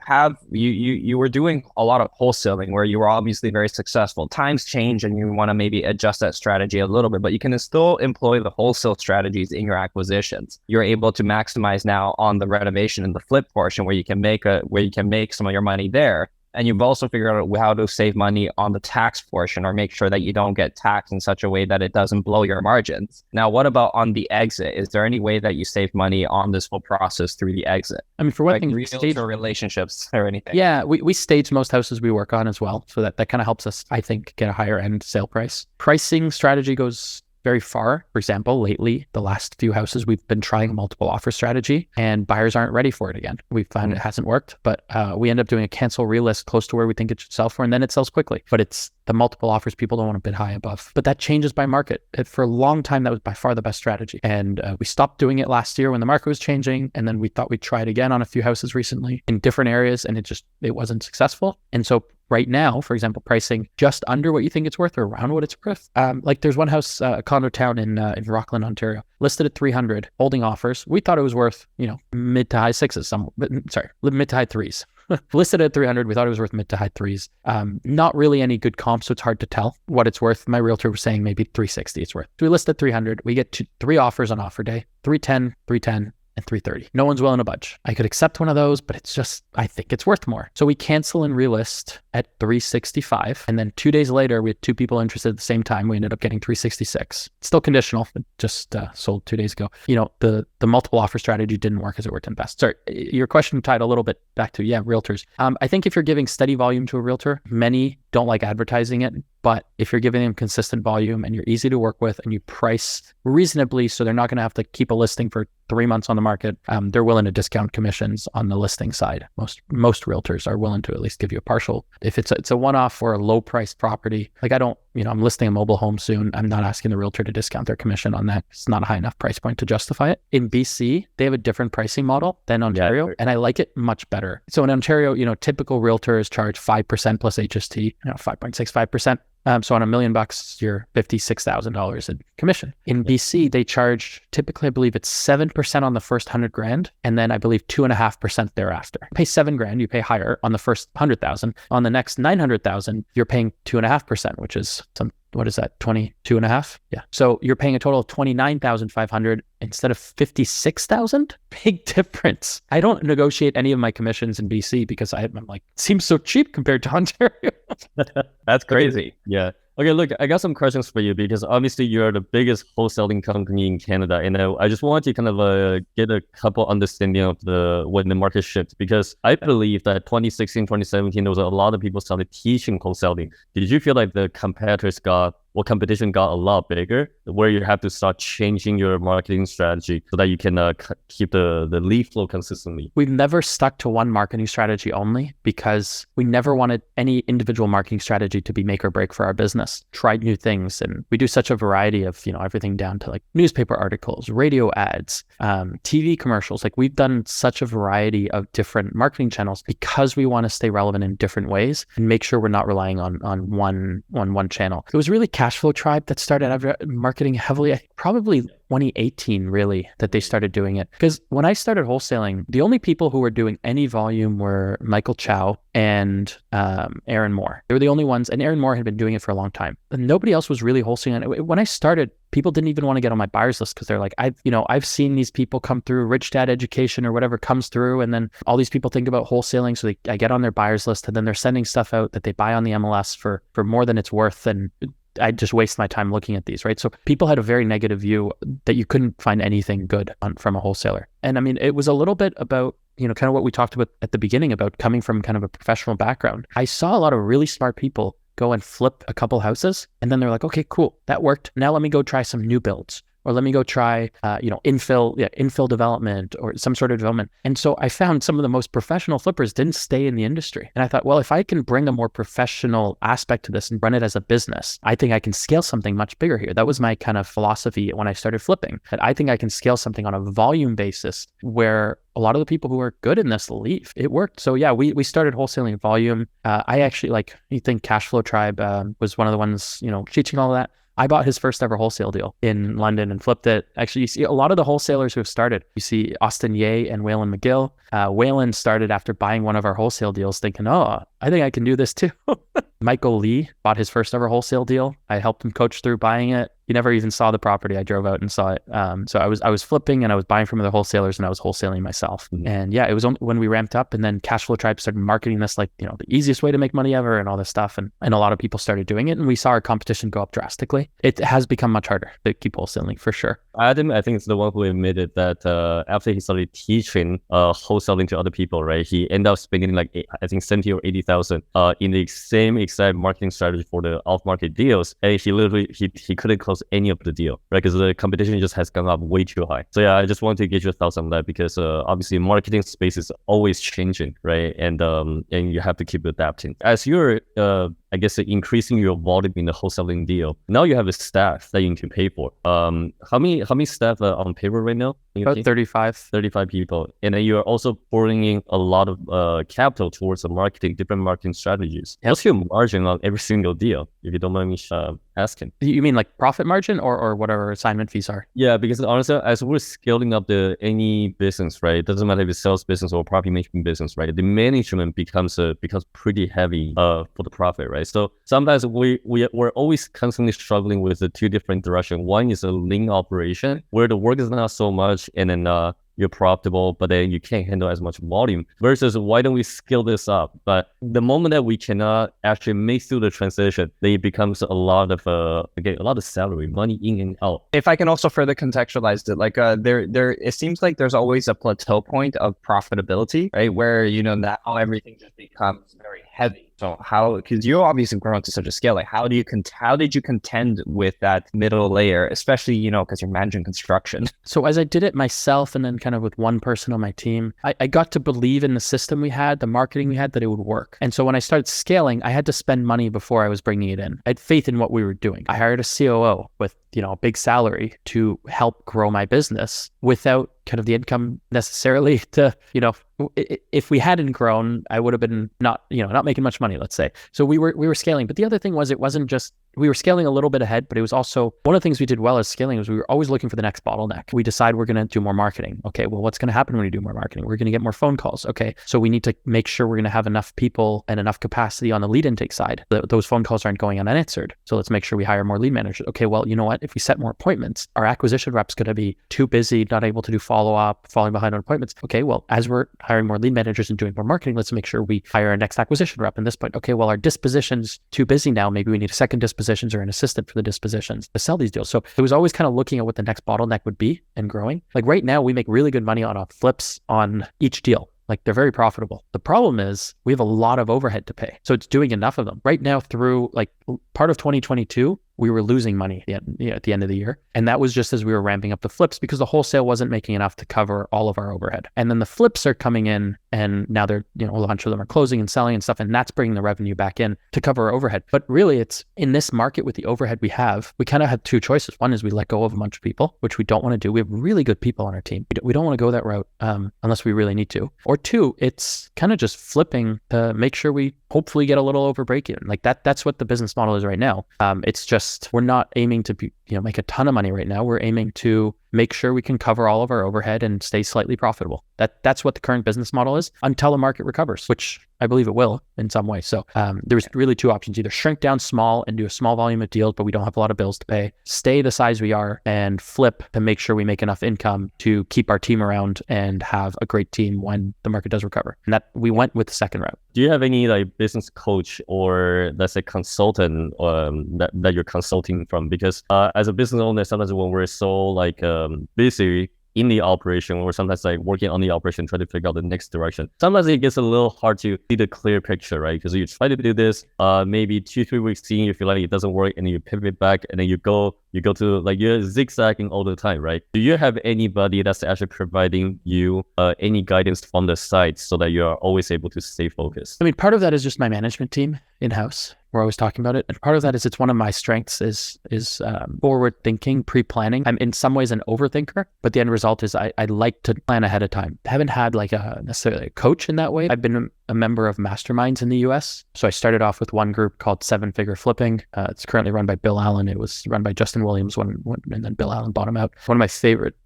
were doing a lot of wholesaling where you were obviously very successful. Times change and you want to maybe adjust that strategy a little bit, but you can still employ the wholesale strategies in your acquisitions. You're able to maximize now on the renovation and the flip portion where you can make some of your money there. And you've also figured out how to save money on the tax portion or make sure that you don't get taxed in such a way that it doesn't blow your margins. Now, what about on the exit? Is there any way that you save money on this whole process through the exit? I mean, for one thing, realtor relationships or anything. Yeah, we stage most houses we work on as well. So that kind of helps us, I think, get a higher end sale price. Pricing strategy goes very far. For example, lately, the last few houses, we've been trying a multiple offer strategy and buyers aren't ready for it again. We found it hasn't worked, but we end up doing a cancel relist close to where we think it should sell for, and then it sells quickly. But it's the multiple offers people don't want to bid high above. But that changes by market. For a long time, that was by far the best strategy. And we stopped doing it last year when the market was changing. And then we thought we'd try it again on a few houses recently in different areas, and it wasn't successful. And so right now, for example, pricing just under what you think it's worth or around what it's worth. Like there's one house, a condo town in Rockland, Ontario, listed at 300, holding offers. We thought it was worth, mid to high sixes, mid to high threes. Listed at 300, we thought it was worth mid to high threes. Not really any good comp, so it's hard to tell what it's worth. My realtor was saying maybe 360 it's worth. So we listed at 300. We get 3 offers on offer day, 310, 310. And 330. No one's willing to budge. I could accept one of those, but it's just, I think it's worth more. So we cancel and relist at 365. And then 2 days later, we had 2 people interested at the same time. We ended up getting 366. Still conditional, but just sold 2 days ago. The multiple offer strategy didn't work as it worked in best. Sorry, your question tied a little bit back to, realtors. I think if you're giving steady volume to a realtor, many don't like advertising it. But if you're giving them consistent volume and you're easy to work with and you price reasonably, so they're not going to have to keep a listing for 3 months on the market, they're willing to discount commissions on the listing side. Most realtors are willing to at least give you a partial. If it's a one-off or a low-priced property, like I'm listing a mobile home soon. I'm not asking the realtor to discount their commission on that. It's not a high enough price point to justify it. In BC, they have a different pricing model than Ontario, and I like it much better. So in Ontario, typical realtors charge 5% plus HST, 5.65%. So on $1 million, you're $56,000 in commission. In BC, they charge typically, I believe it's 7% on the first 100,000, and then I believe 2.5% thereafter. You pay $7,000, you pay higher on the first 100,000. On the next 900,000, you're paying 2.5%, which is what is that? 22.5? Yeah. So you're paying a total of 29,500 instead of 56,000. Big difference. I don't negotiate any of my commissions in BC because I'm like, it seems so cheap compared to Ontario. That's crazy. Yeah. Okay, look, I got some questions for you because obviously you're the biggest wholesaling company in Canada, and I just want to kind of get a couple understanding of when the market shifts, because I believe that 2016, 2017, there was a lot of people started teaching wholesaling. Did you feel like the competition got a lot bigger, where you have to start changing your marketing strategy so that you can keep the lead flow consistently? We've never stuck to one marketing strategy only because we never wanted any individual marketing strategy to be make or break for our business. Tried new things, and we do such a variety of, everything down to like newspaper articles, radio ads, TV commercials. Like we've done such a variety of different marketing channels because we want to stay relevant in different ways and make sure we're not relying on one channel. It was really Cashflow Tribe that started marketing heavily, probably 2018 really, that they started doing it. Because when I started wholesaling, the only people who were doing any volume were Michael Chow and Aaron Moore. They were the only ones, and Aaron Moore had been doing it for a long time. And nobody else was really wholesaling. When I started, people didn't even want to get on my buyers list because they're like, I've seen these people come through, Rich Dad Education or whatever comes through, and then all these people think about wholesaling, so I get on their buyers list, and then they're sending stuff out that they buy on the MLS for more than it's worth, and I just waste my time looking at these, right? So people had a very negative view that you couldn't find anything good from a wholesaler. And I mean, it was a little bit about, kind of what we talked about at the beginning about coming from kind of a professional background. I saw a lot of really smart people go and flip a couple houses, and then they're like, okay, cool, that worked. Now let me go try some new builds. Or let me go try, infill development or some sort of development. And so I found some of the most professional flippers didn't stay in the industry. And I thought, well, if I can bring a more professional aspect to this and run it as a business, I think I can scale something much bigger here. That was my kind of philosophy when I started flipping, that I think I can scale something on a volume basis where a lot of the people who are good in this leave. It worked. So yeah, we started wholesaling volume. I actually you think Cashflow Tribe was one of the ones, teaching all of that. I bought his first ever wholesale deal in London and flipped it. Actually, you see a lot of the wholesalers who have started. You see Austin Ye and Waylon McGill. Waylon started after buying one of our wholesale deals thinking, I think I can do this too. Michael Lee bought his first ever wholesale deal. I helped him coach through buying it. He never even saw the property. I drove out and saw it. So I was flipping and I was buying from other wholesalers and I was wholesaling myself. Mm-hmm. And yeah, it was only when we ramped up, and then Cashflow Tribe started marketing this like, the easiest way to make money ever and all this stuff. And a lot of people started doing it, and we saw our competition go up drastically. It has become much harder to keep wholesaling for sure. Adam, I think it's the one who admitted that after he started teaching wholesaling to other people, right? He ended up spending like, I think 70 or 80,000 in the same exact marketing strategy for the off-market deals, and he literally he couldn't close any of the deal, right? Because the competition just has gone up way too high. So yeah, I just want to get your thoughts on that, because obviously marketing space is always changing, right? And you have to keep adapting as you're I guess increasing your volume in the wholesaling deal. Now you have a staff that you need to pay for. How many staff are on payroll right now? About 35 people, and then you are also pouring in a lot of capital towards the marketing, different marketing strategies. What's your margin on every single deal, if you don't mind me asking? You mean like profit margin or whatever assignment fees are? Yeah, because honestly, as we're scaling up any business, right? It doesn't matter if it's sales business or property management business, right? The management becomes pretty heavy for the profit, right? So sometimes we're always constantly struggling with the two different directions. One is a lean operation where the work is not so much, and then you're profitable, but then you can't handle as much volume, versus why don't we scale this up? But the moment that we cannot actually make through the transition, then it becomes a lot of salary, money in and out. If I can also further contextualize it, like there it seems like there's always a plateau point of profitability, right? Where, now everything just becomes very heavy. So because you obviously grown to such a scale, like how did you contend with that middle layer, especially, because you're managing construction? So as I did it myself, and then kind of with one person on my team, I got to believe in the system we had, the marketing we had, that it would work. And so when I started scaling, I had to spend money before I was bringing it in. I had faith in what we were doing. I hired a COO with, a big salary to help grow my business without kind of the income necessarily to, if we hadn't grown, I would have been not making much money, let's say. So we were scaling. But the other thing was, it wasn't just, we were scaling a little bit ahead, but it was also one of the things we did well as scaling was we were always looking for the next bottleneck. We decide we're going to do more marketing. Okay, well, what's going to happen when we do more marketing? We're going to get more phone calls. Okay, so we need to make sure we're going to have enough people and enough capacity on the lead intake side. Those phone calls aren't going unanswered. So let's make sure we hire more lead managers. Okay, well, you know what? If we set more appointments, our acquisition rep's going to be too busy, not able to do follow-up, falling behind on appointments. Okay, well, as we're hiring more lead managers and doing more marketing, let's make sure we hire our next acquisition rep. And this point, okay, well, our disposition's too busy now. Maybe we need a second dispositions or an assistant for the dispositions to sell these deals. So it was always kind of looking at what the next bottleneck would be and growing. Like right now, we make really good money on flips on each deal. Like they're very profitable. The problem is we have a lot of overhead to pay. So it's doing enough of them. Right now, through like part of 2022, we were losing money at the end of the year. And that was just as we were ramping up the flips, because the wholesale wasn't making enough to cover all of our overhead. And then the flips are coming in, and now they're, a bunch of them are closing and selling and stuff. And that's bringing the revenue back in to cover our overhead. But really, it's in this market with the overhead we have, we kind of have two choices. One is we let go of a bunch of people, which we don't want to do. We have really good people on our team. We don't want to go that route unless we really need to. Or two, it's kind of just flipping to make sure we hopefully get a little over break even. Like that's what the business model is right now. It's just, we're not aiming to be, make a ton of money right now. We're aiming to make sure we can cover all of our overhead and stay slightly profitable. That's what the current business model is until the market recovers, which I believe it will in some way. So there's really two options: either shrink down small and do a small volume of deals, but we don't have a lot of bills to pay, stay the size we are, and flip to make sure we make enough income to keep our team around and have a great team when the market does recover. And that we went with the second route. Do you have any like business coach or let's say consultant that you're consulting from? Because as a business owner, sometimes when we're so like busy in the operation, or sometimes like working on the operation, trying to figure out the next direction, sometimes it gets a little hard to see the clear picture, right? Because you try to do this, maybe 2-3 weeks in, you feel like it doesn't work, and then you pivot back, and then you go to like, you're zigzagging all the time, right? Do you have anybody that's actually providing you any guidance from the side so that you are always able to stay focused? I mean, part of that is just my management team in-house. We're always talking about it. And part of that is it's one of my strengths is forward thinking, pre-planning. I'm in some ways an overthinker, but the end result is I like to plan ahead of time. I haven't had like necessarily a coach in that way. I've been a member of masterminds in the US. So I started off with one group called 7-Figure Flipping. It's currently run by Bill Allen. It was run by Justin Williams and then Bill Allen bought him out. One of my favorite,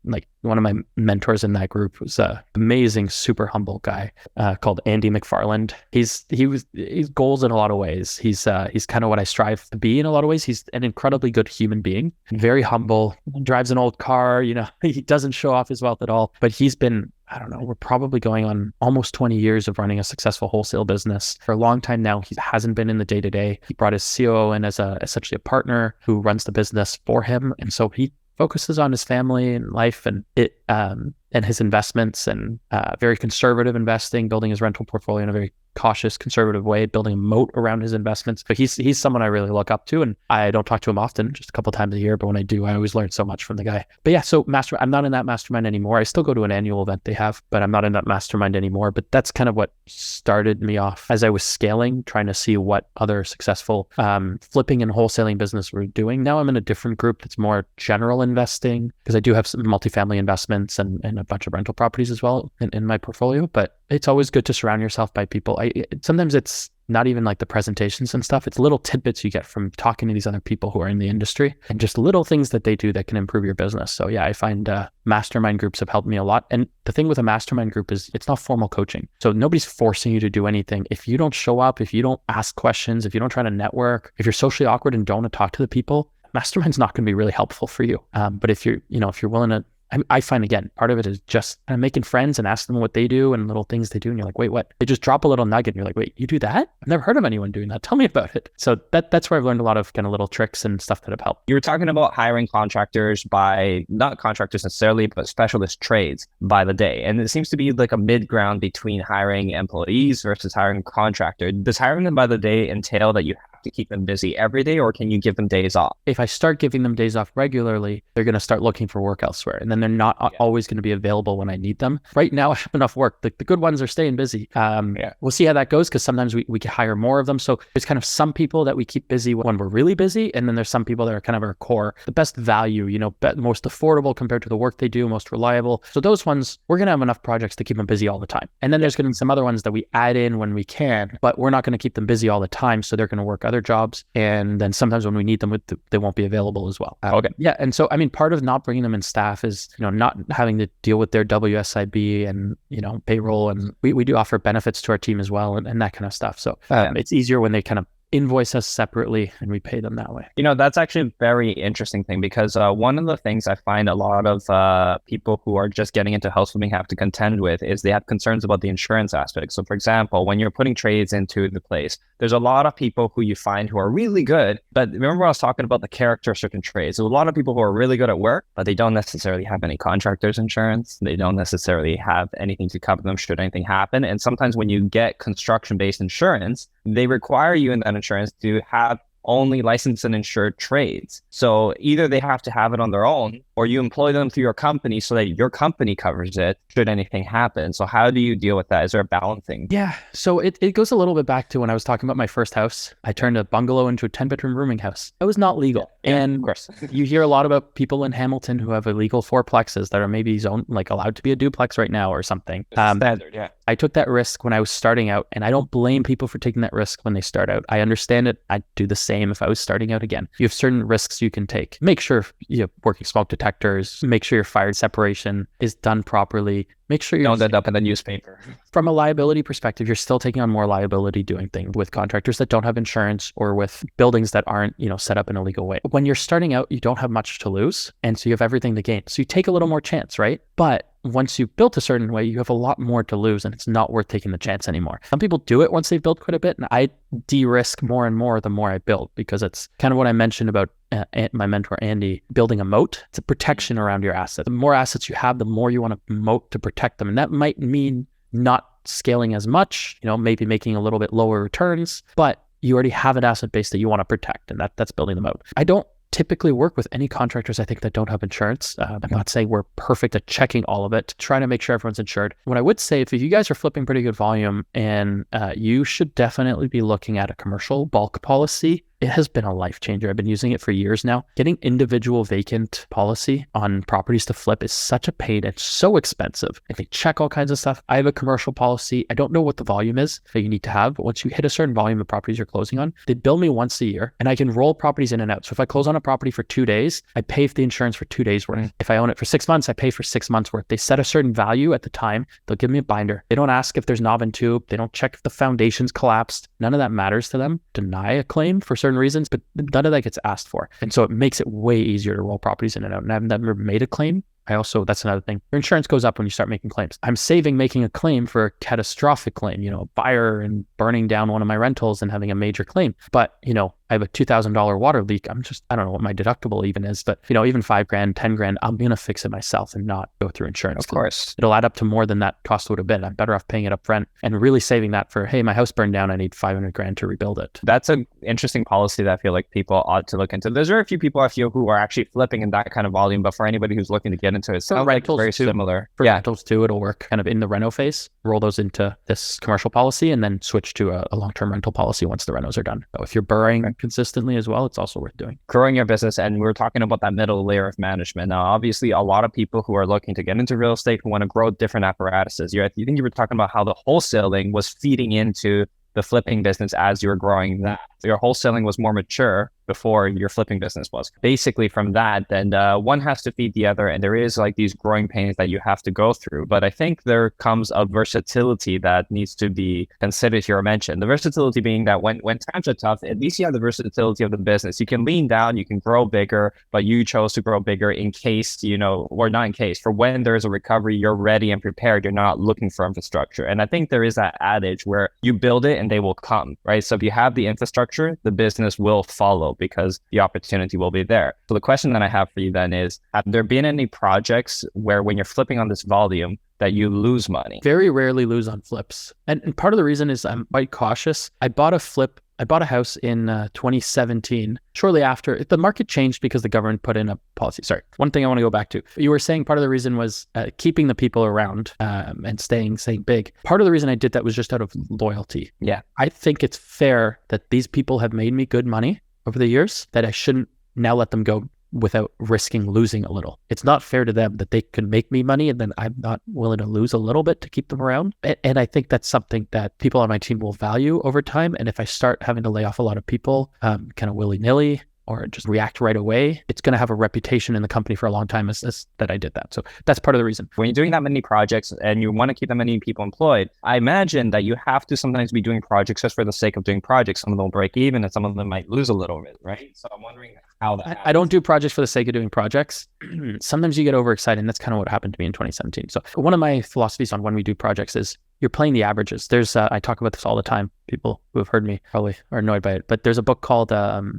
one of my mentors in that group was an amazing, super humble guy called Andy McFarland. He's goals in a lot of ways. He's kind of what I strive to be in a lot of ways. He's an incredibly good human being, very humble, drives an old car, he doesn't show off his wealth at all, but he's been, I don't know, we're probably going on almost 20 years of running a successful wholesale business. For a long time now, he hasn't been in the day-to-day. He brought his COO in as essentially a partner who runs the business for him. And so he focuses on his family and life, and and his investments and very conservative investing, building his rental portfolio in a very cautious, conservative way, building a moat around his investments. But he's someone I really look up to, and I don't talk to him often, just a couple times a year. But when I do, I always learn so much from the guy. But yeah, so I'm not in that mastermind anymore. I still go to an annual event they have, but I'm not in that mastermind anymore. But that's kind of what started me off as I was scaling, trying to see what other successful flipping and wholesaling business were doing. Now I'm in a different group that's more general investing, because I do have some multifamily investments and a bunch of rental properties as well in my portfolio. But it's always good to surround yourself by people. Sometimes it's not even like the presentations and stuff. It's little tidbits you get from talking to these other people who are in the industry, and just little things that they do that can improve your business. So yeah, I find mastermind groups have helped me a lot. And the thing with a mastermind group is it's not formal coaching. So nobody's forcing you to do anything. If you don't show up, if you don't ask questions, if you don't try to network, if you're socially awkward and don't want to talk to the people, mastermind's not going to be really helpful for you. But if you're willing to, I find, again, part of it is just kind of making friends and ask them what they do and little things they do. And you're like, wait, what? They just drop a little nugget and you're like, wait, you do that? I've never heard of anyone doing that. Tell me about it. So that's where I've learned a lot of kind of little tricks and stuff that have helped. You were talking about hiring contractors by, not contractors necessarily, but specialist trades by the day. And it seems to be like a mid-ground between hiring employees versus hiring a contractor. Does hiring them by the day entail that you have to keep them busy every day, or can you give them days off? If I start giving them days off regularly, they're going to start looking for work elsewhere, and then they're not always going to be available when I need them. Right now, I have enough work. The good ones are staying busy. We'll see how that goes, because sometimes we can hire more of them. So there's kind of some people that we keep busy when we're really busy, and then there's some people that are kind of our core, the best value, most affordable compared to the work they do, most reliable. So those ones, we're going to have enough projects to keep them busy all the time. And then there's going to be some other ones that we add in when we can, but we're not going to keep them busy all the time. So they're going to work other jobs, and then sometimes when we need them, they won't be available as well. Okay. Yeah, and so part of not bringing them in staff is not having to deal with their WSIB and payroll, and we do offer benefits to our team as well, and that kind of stuff. So it's easier when they kind of invoice us separately and we pay them that way. That's actually a very interesting thing, because one of the things I find a lot of people who are just getting into house flipping have to contend with is they have concerns about the insurance aspect. So for example, when you're putting trades into the place, there's a lot of people who you find who are really good, but remember I was talking about the character of certain trades. So a lot of people who are really good at work, but they don't necessarily have any contractor's insurance. They don't necessarily have anything to cover them should anything happen. And sometimes when you get construction-based insurance, they require you in that insurance to have only licensed and insured trades. So either they have to have it on their own, or you employ them through your company so that your company covers it should anything happen. So how do you deal with that? Is there a balancing? Yeah. So it goes a little bit back to when I was talking about my first house. I turned a bungalow into a 10-bedroom rooming house. That was not legal. Yeah, and of course. You hear a lot about people in Hamilton who have illegal fourplexes that are maybe allowed to be a duplex right now or something. Standard, yeah. I took that risk when I was starting out, and I don't blame people for taking that risk when they start out. I understand it. I'd do the same if I was starting out again. You have certain risks you can take. Make sure you have working smoke detectors. Make sure your fire separation is done properly. Make sure you don't end up in the newspaper. From a liability perspective, you're still taking on more liability doing things with contractors that don't have insurance or with buildings that aren't, set up in a legal way. When you're starting out, you don't have much to lose, and so you have everything to gain. So you take a little more chance, right? But once you've built a certain way, you have a lot more to lose, and it's not worth taking the chance anymore. Some people do it once they've built quite a bit, and I de-risk more and more the more I build, because it's kind of what I mentioned about my mentor, Andy, building a moat. It's a protection around your asset. The more assets you have, the more you want to moat to protect them. And that might mean not scaling as much, maybe making a little bit lower returns, but you already have an asset base that you want to protect, and that's building the moat. I don't typically work with any contractors, I think, that don't have insurance. I'm not saying we're perfect at checking all of it, trying to make sure everyone's insured. What I would say, if you guys are flipping pretty good volume, and you should definitely be looking at a commercial bulk policy. It has been a life changer. I've been using it for years now. Getting individual vacant policy on properties to flip is such a pain. It's so expensive. And they check all kinds of stuff. I have a commercial policy. I don't know what the volume is that you need to have, but once you hit a certain volume of properties you're closing on, they bill me once a year, and I can roll properties in and out. So if I close on a property for 2 days, I pay for the insurance for 2 days worth. If I own it for 6 months, I pay for 6 months worth. They set a certain value at the time. They'll give me a binder. They don't ask if there's knob and tube. They don't check if the foundation's collapsed. None of that matters to them. Deny a claim for certain reasons, but none of that gets asked for. And so it makes it way easier to roll properties in and out. And I've never made a claim. That's another thing. Your insurance goes up when you start making claims. I'm saving making a claim for a catastrophic claim, a fire and burning down one of my rentals and having a major claim. But, I have a $2,000 water leak. I don't know what my deductible even is, but even $5,000, $10,000, I'm going to fix it myself and not go through insurance. Of course. It'll add up to more than that cost would have been. I'm better off paying it up front and really saving that for, hey, my house burned down. I need $500,000 to rebuild it. That's an interesting policy that I feel like people ought to look into. There's very few people I feel who are actually flipping in that kind of volume, but for anybody who's looking to get into it, sounds like very similar. For rentals too, it'll work kind of in the reno phase, roll those into this commercial policy and then switch to a long-term rental policy once the renos are done. So if you're borrowing consistently as well, it's also worth doing. Growing your business, and we're talking about that middle layer of management. Now, obviously, a lot of people who are looking to get into real estate who want to grow different apparatuses. You think you were talking about how the wholesaling was feeding into the flipping business as you were growing that. Your wholesaling was more mature before your flipping business was. Basically from that, then one has to feed the other, and there is like these growing pains that you have to go through. But I think there comes a versatility that needs to be considered here or mentioned. The versatility being that when times are tough, at least you have the versatility of the business. You can lean down, you can grow bigger, but you chose to grow bigger in case, or not in case, for when there's a recovery, you're ready and prepared. You're not looking for infrastructure. And I think there is that adage where you build it and they will come, right? So if you have the infrastructure, the business will follow because the opportunity will be there. So the question that I have for you then is, have there been any projects where when you're flipping on this volume that you lose money? Very rarely lose on flips. And part of the reason is I'm quite cautious. I bought a house in 2017, shortly after the market changed because the government put in a policy. Sorry, one thing I want to go back to. You were saying part of the reason was keeping the people around and staying big. Part of the reason I did that was just out of loyalty. Yeah. I think it's fair that these people have made me good money over the years, that I shouldn't now let them go without risking losing a little. It's not fair to them that they can make me money and then I'm not willing to lose a little bit to keep them around. And I think that's something that people on my team will value over time. And if I start having to lay off a lot of people kind of willy-nilly or just react right away, it's going to have a reputation in the company for a long time as that I did that. So that's part of the reason. When you're doing that many projects and you want to keep that many people employed, I imagine that you have to sometimes be doing projects just for the sake of doing projects. Some of them will break even and some of them might lose a little bit, right? So I'm wondering how that happens. I don't do projects for the sake of doing projects. Sometimes you get overexcited, and that's kind of what happened to me in 2017. So one of my philosophies on when we do projects is you're playing the averages. There's I talk about this all the time. People who have heard me probably are annoyed by it, but there's a book called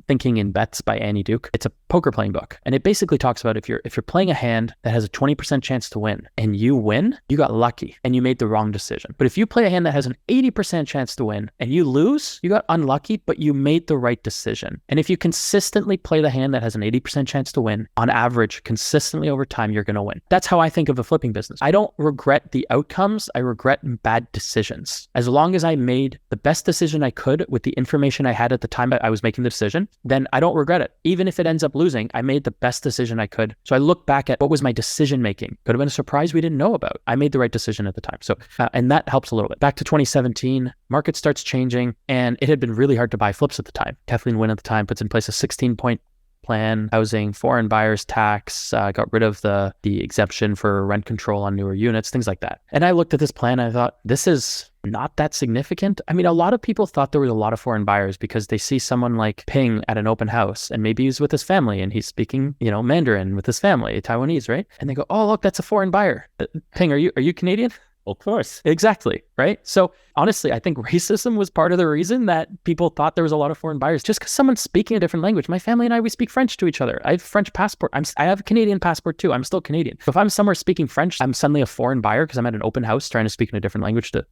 Thinking in Bets by Annie Duke. It's a poker playing book, and it basically talks about if you're playing a hand that has a 20% chance to win and you win, you got lucky and you made the wrong decision. But if you play a hand that has an 80% chance to win and you lose, you got unlucky, but you made the right decision. And if you consistently play the hand that has an 80% chance to win, on average, consistently over time, you're going to win. That's how I think of a flipping business. I don't regret the outcomes. I regret bad decisions. As long as I made the best decision I could with the information I had at the time I was making the decision, then I don't regret it. Even if it ends up losing, I made the best decision I could. So I look back at what was my decision making. Could have been a surprise we didn't know about. I made the right decision at the time. So, and that helps a little bit. Back to 2017, market starts changing, and it had been really hard to buy flips at the time. Kathleen Wynne at the time puts in place a 16-point plan, housing, foreign buyers tax, got rid of the exemption for rent control on newer units, things like that. And I looked at this plan and I thought, this is not that significant. I mean, a lot of people thought there was a lot of foreign buyers because they see someone like Ping at an open house and maybe he's with his family and he's speaking, Mandarin with his family, Taiwanese, right? And they go, oh, look, that's a foreign buyer. Ping, are you Canadian? Of course. Exactly. Right. So honestly, I think racism was part of the reason that people thought there was a lot of foreign buyers, just because someone's speaking a different language. My family and I, we speak French to each other. I have a French passport. I have a Canadian passport too. I'm still Canadian. If I'm somewhere speaking French, I'm suddenly a foreign buyer because I'm at an open house trying to speak in a different language to,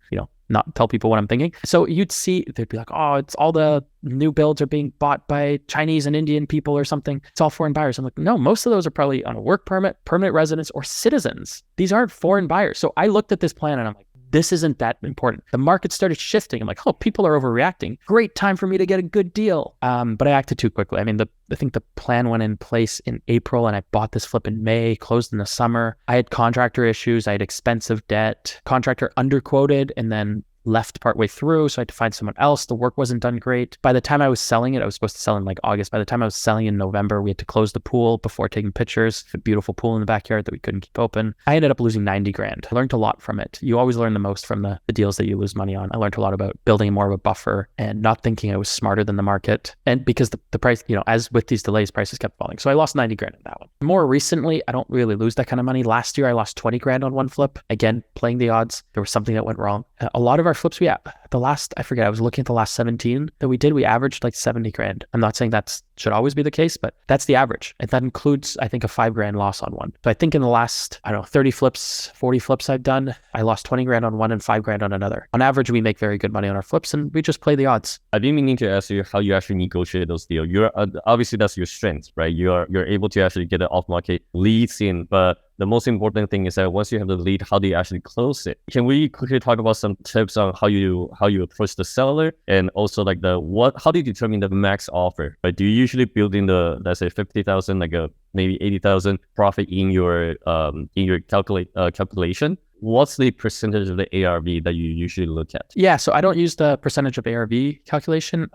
not tell people what I'm thinking. So you'd see, they'd be like, oh, it's all the new builds are being bought by Chinese and Indian people or something. It's all foreign buyers. I'm like, no, most of those are probably on a work permit, permanent residence, or citizens. These aren't foreign buyers. So I looked at this plan and I'm like, this isn't that important. The market started shifting. I'm like, oh, people are overreacting. Great time for me to get a good deal. But I acted too quickly. I mean, I think the plan went in place in April and I bought this flip in May, closed in the summer. I had contractor issues. I had expensive debt. Contractor underquoted and then left partway through, so I had to find someone else. The work wasn't done great. By the time I was selling it, I was supposed to sell in like August. By the time I was selling in November, we had to close the pool before taking pictures. A beautiful pool in the backyard that we couldn't keep open. I ended up losing 90 grand. I learned a lot from it. You always learn the most from the deals that you lose money on. I learned a lot about building more of a buffer and not thinking I was smarter than the market. And because the price, as with these delays, prices kept falling. So I lost 90 grand in that one. More recently, I don't really lose that kind of money. Last year, I lost 20 grand on one flip. Again, playing the odds. There was something that went wrong. A lot of our our flips I was looking at the last 17 that we did, we averaged like 70 grand. I'm not saying that should always be the case, but that's the average. And that includes, I think, a 5 grand loss on one. So I think in the last, 30 flips, 40 flips I've done, I lost 20 grand on one and 5 grand on another. On average, we make very good money on our flips and we just play the odds. I've been meaning to ask you how you actually negotiate those deals. You're obviously that's your strength, right? You're able to actually get the off-market leads in, but the most important thing is that once you have the lead, how do you actually close it? Can we quickly talk about some tips on how you approach the seller, and also like how do you determine the max offer? Right? Do you usually build in the, let's say 50,000, like maybe 80,000 profit in your calculation? What's the percentage of the ARV that you usually look at? Yeah, so I don't use the percentage of ARV calculation.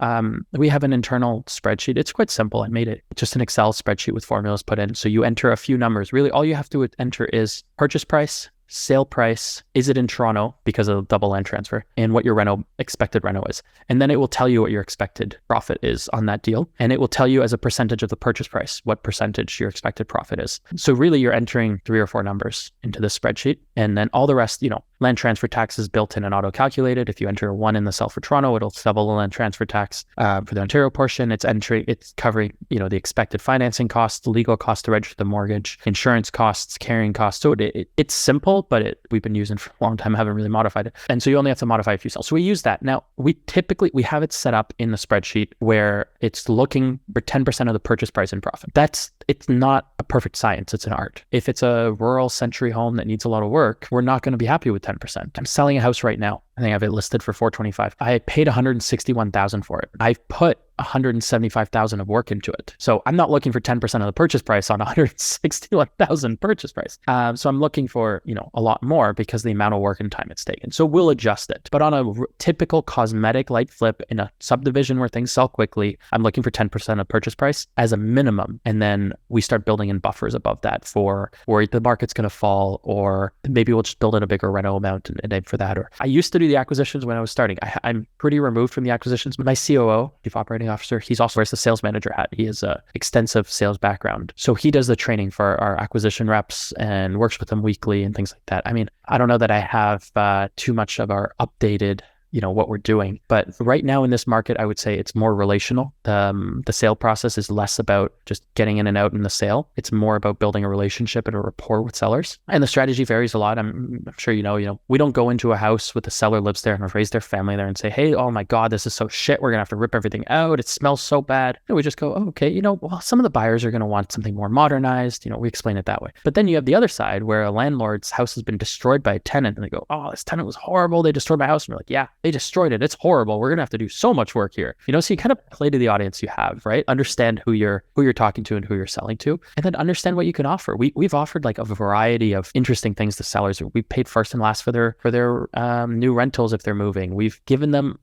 We have an internal spreadsheet. It's quite simple. I made it just an Excel spreadsheet with formulas put in. So you enter a few numbers. Really, all you have to enter is purchase price, sale price, is it in Toronto because of double land transfer, and what your expected reno is. And then it will tell you what your expected profit is on that deal. And it will tell you as a percentage of the purchase price, what percentage your expected profit is. So really you're entering 3 or 4 numbers into this spreadsheet. And then all the rest, land transfer tax is built in and auto-calculated. If you enter 1 in the cell for Toronto, it'll double the land transfer tax. For the Ontario portion, it's covering, the expected financing costs, the legal cost to register the mortgage, insurance costs, carrying costs. So it's simple, but we've been using for a long time, haven't really modified it. And so you only have to modify a few cells. So we use that. Now, we have it set up in the spreadsheet where it's looking for 10% of the purchase price in profit. It's not a perfect science, it's an art. If it's a rural century home that needs a lot of work, we're not going to be happy with 10%. I'm selling a house right now. I think I have it listed for $425,000. I paid $161,000 for it. I've put $175,000 of work into it. So I'm not looking for 10% of the purchase price on $161,000 purchase price. So I'm looking for, a lot more because the amount of work and time it's taken. So we'll adjust it. But on a typical cosmetic light flip in a subdivision where things sell quickly, I'm looking for 10% of purchase price as a minimum. And then we start building in buffers above that for where the market's going to fall, or maybe we'll just build in a bigger reno amount and aim for that. Or I used to do the acquisitions when I was starting. I'm pretty removed from the acquisitions. My COO, Chief Operating Officer, he's also wears the sales manager hat. He has a extensive sales background. So he does the training for our acquisition reps and works with them weekly and things like that. I mean, I don't know that I have too much of our updated what we're doing. But right now in this market, I would say it's more relational. The sale process is less about just getting in and out in the sale. It's more about building a relationship and a rapport with sellers. And the strategy varies a lot. I'm sure we don't go into a house with the seller lives there and have raised their family there and say, hey, oh my God, this is so shit. We're going to have to rip everything out. It smells so bad. We just go, oh, okay, well, some of the buyers are going to want something more modernized. We explain it that way. But then you have the other side where a landlord's house has been destroyed by a tenant and they go, oh, this tenant was horrible. They destroyed my house. And we're like, yeah, they destroyed it. It's horrible. We're going to have to do so much work here. So you kind of play to the audience you have, right? Understand who you're talking to and who you're selling to, and then understand what you can offer. We've offered like a variety of interesting things to sellers. We paid first and last for their new rentals if they're moving. We've given them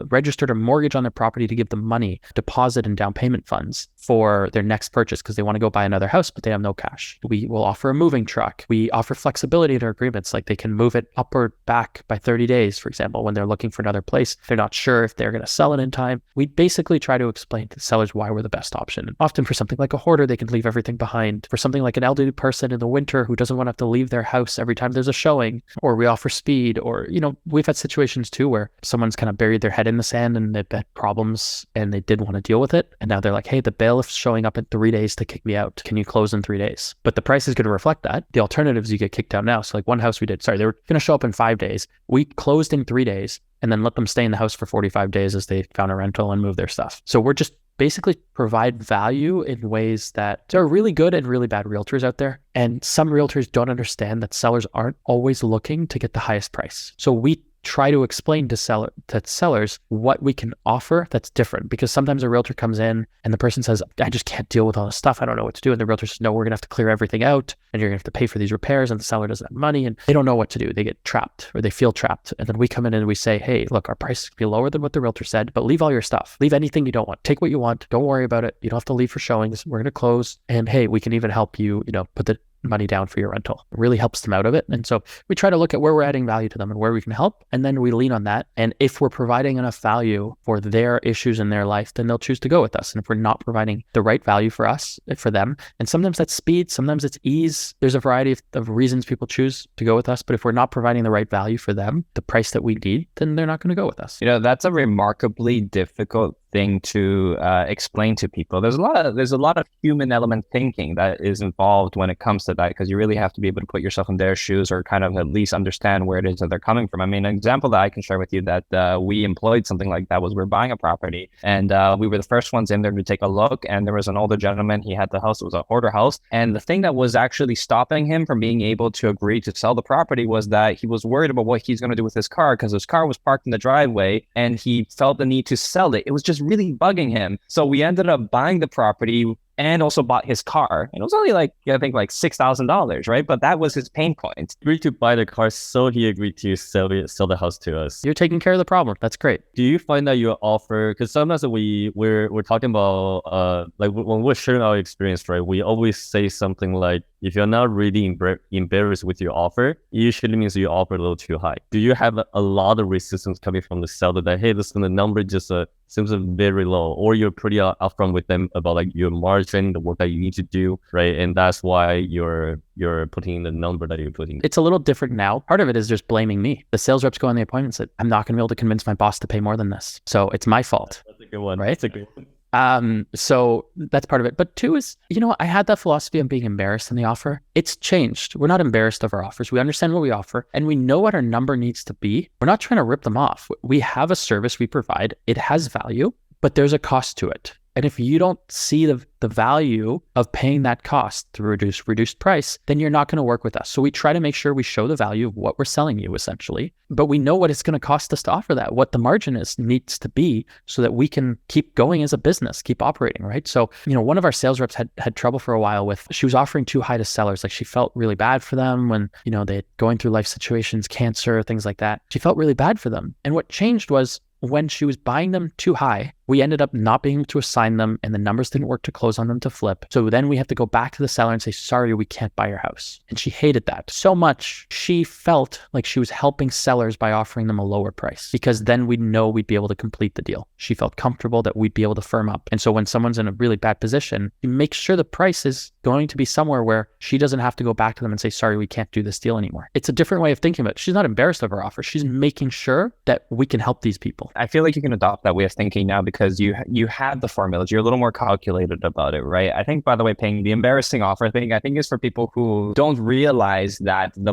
registered a mortgage on their property to give them money, deposit and down payment funds for their next purchase because they want to go buy another house, but they have no cash. We will offer a moving truck. We offer flexibility in our agreements, like they can move it up or back by 30 days, for example, when they're looking for another place. They're not sure if they're going to sell it in time. We basically try to explain to the sellers why we're the best option. And often for something like a hoarder, they can leave everything behind. For something like an elderly person in the winter who doesn't want to have to leave their house every time there's a showing, or we offer speed, or, we've had situations too where someone's kind of buried their head in the sand and they've had problems and they did want to deal with it. And now they're like, hey, the bailiff's showing up in 3 days to kick me out. Can you close in 3 days? But the price is going to reflect that. The alternatives, you get kicked out now. So like one house they were going to show up in 5 days. We closed in 3 days and then let them stay in the house for 45 days as they found a rental and move their stuff. So we're just basically provide value in ways that there are really good and really bad realtors out there. And some realtors don't understand that sellers aren't always looking to get the highest price. So we try to explain to sellers what we can offer that's different, because sometimes a realtor comes in and the person says, I just can't deal with all this stuff. I don't know what to do. And the realtor says, no, we're going to have to clear everything out and you're going to have to pay for these repairs, and the seller doesn't have money and they don't know what to do. They get trapped or they feel trapped. And then we come in and we say, hey, look, our price could be lower than what the realtor said, but leave all your stuff. Leave anything you don't want. Take what you want. Don't worry about it. You don't have to leave for showings. We're going to close. And hey, we can even help you, put the money down for your rental. It really helps them out of it. And so we try to look at where we're adding value to them and where we can help. And then we lean on that. And if we're providing enough value for their issues in their life, then they'll choose to go with us. And if we're not providing the right value for us, for them, and sometimes that's speed, sometimes it's ease. There's a variety of reasons people choose to go with us. But if we're not providing the right value for them, the price that we need, then they're not going to go with us. That's a remarkably difficult thing to explain to people. There's a lot of human element thinking that is involved when it comes to that, because you really have to be able to put yourself in their shoes or kind of at least understand where it is that they're coming from. I mean, an example that I can share with you that we employed something like that was we're buying a property, and we were the first ones in there to take a look, and there was an older gentleman. He had the house. It was a hoarder house, and the thing that was actually stopping him from being able to agree to sell the property was that he was worried about what he's going to do with his car, because his car was parked in the driveway and he felt the need to sell it. It was just really bugging him. So we ended up buying the property and also bought his car. And it was only I think $6,000, right? But that was his pain point. Agreed to buy the car, so he agreed to sell the house to us. You're taking care of the problem. That's great. Do you find that your offer, because sometimes we're talking about when we're sharing our experience, right? We always say something like, if you're not really embarrassed with your offer, it usually means your offer a little too high. Do you have a lot of resistance coming from the seller that, hey, listen, the number just seems very low, or you're pretty upfront with them about your margin, the work that you need to do, right? And that's why you're putting in the number that you're putting. It's a little different now. Part of it is just blaming me. The sales reps go on the appointment and said, I'm not going to be able to convince my boss to pay more than this. So it's my fault. That's a good one. Right? That's a good one. So that's part of it. But two is, I had that philosophy of being embarrassed in the offer. It's changed. We're not embarrassed of our offers. We understand what we offer and we know what our number needs to be. We're not trying to rip them off. We have a service we provide. It has value, but there's a cost to it. And if you don't see the value of paying that cost through reduced price, then you're not going to work with us. So we try to make sure we show the value of what we're selling you, essentially. But we know what it's going to cost us to offer that, what the margin needs to be, so that we can keep going as a business, keep operating, right? So, one of our sales reps had trouble for a while with, she was offering too high to sellers. Like, she felt really bad for them when, they're going through life situations, cancer, things like that. She felt really bad for them. And what changed was, when she was buying them too high, we ended up not being able to assign them, and the numbers didn't work to close on them to flip. So then we have to go back to the seller and say, sorry, we can't buy your house. And she hated that so much. She felt like she was helping sellers by offering them a lower price, because then we'd know we'd be able to complete the deal. She felt comfortable that we'd be able to firm up. And so when someone's in a really bad position, you make sure the price is going to be somewhere where she doesn't have to go back to them and say, sorry, we can't do this deal anymore. It's a different way of thinking about it. She's not embarrassed of her offer. She's making sure that we can help these people. I feel like you can adopt that way of thinking now, because you have the formulas. You're a little more calculated about it, right? I think, by the way, paying the embarrassing offer thing, I think is for people who don't realize that the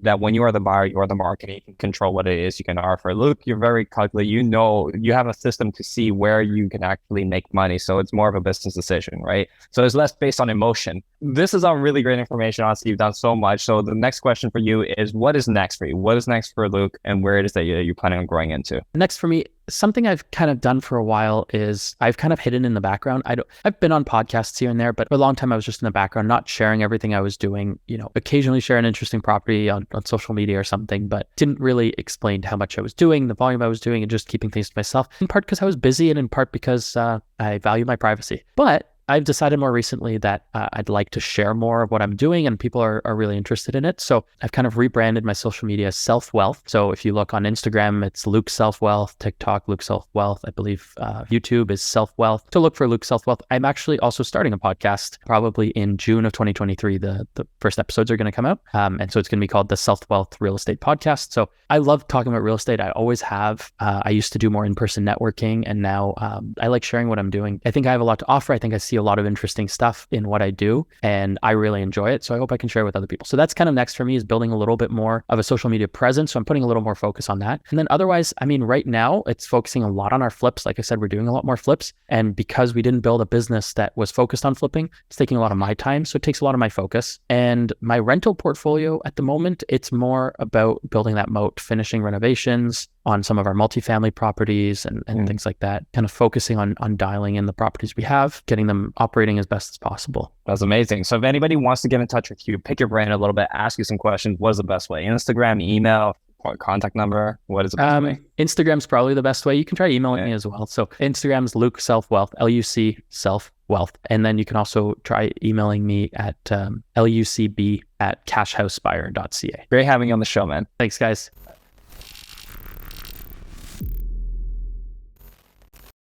that when you are the buyer, you are the market, you can control what it is you can offer. Luke, you're very calculated. You have a system to see where you can actually make money. So it's more of a business decision, right? So it's less based on emotion. This is all really great information. Honestly, you've done so much. So the next question for you is, what is next for you? What is next for Luke, and where it is that you're planning on growing into? Next for me, something I've kind of done for a while is I've kind of hidden in the background. I've been on podcasts here and there, but for a long time I was just in the background, not sharing everything I was doing, occasionally share an interesting property on social media or something, but didn't really explain how much I was doing, the volume I was doing, and just keeping things to myself, in part because I was busy and in part because I value my privacy. But I've decided more recently that I'd like to share more of what I'm doing, and people are really interested in it. So I've kind of rebranded my social media as Self Wealth. So if you look on Instagram, it's Luc Self Wealth, TikTok, Luc Self Wealth. I believe YouTube is Self Wealth. To look for Luc Self Wealth. I'm actually also starting a podcast probably in June of 2023. The first episodes are going to come out. And so it's going to be called the Self Wealth Real Estate Podcast. So I love talking about real estate. I always have. I used to do more in-person networking, and now I like sharing what I'm doing. I think I have a lot to offer. I think I see a lot of interesting stuff in what I do, and I really enjoy it. So I hope I can share with other people. So that's kind of next for me, is building a little bit more of a social media presence. So I'm putting a little more focus on that. And then otherwise, right now it's focusing a lot on our flips. Like I said, we're doing a lot more flips. And because we didn't build a business that was focused on flipping, it's taking a lot of my time. So it takes a lot of my focus. And my rental portfolio at the moment, it's more about building that moat, finishing renovations on some of our multifamily properties and things like that, kind of focusing on dialing in the properties we have, getting them operating as best as possible. That's amazing. So if anybody wants to get in touch with you, pick your brain a little bit, ask you some questions, what is the best way? Instagram, email, contact number, what is the best way? Instagram's probably the best way. You can try emailing me as well. So Instagram's Luc Self Wealth, LUC Self wealth. And then you can also try emailing me at lucb@cashhousespire.ca. Great having you on the show, man. Thanks, guys.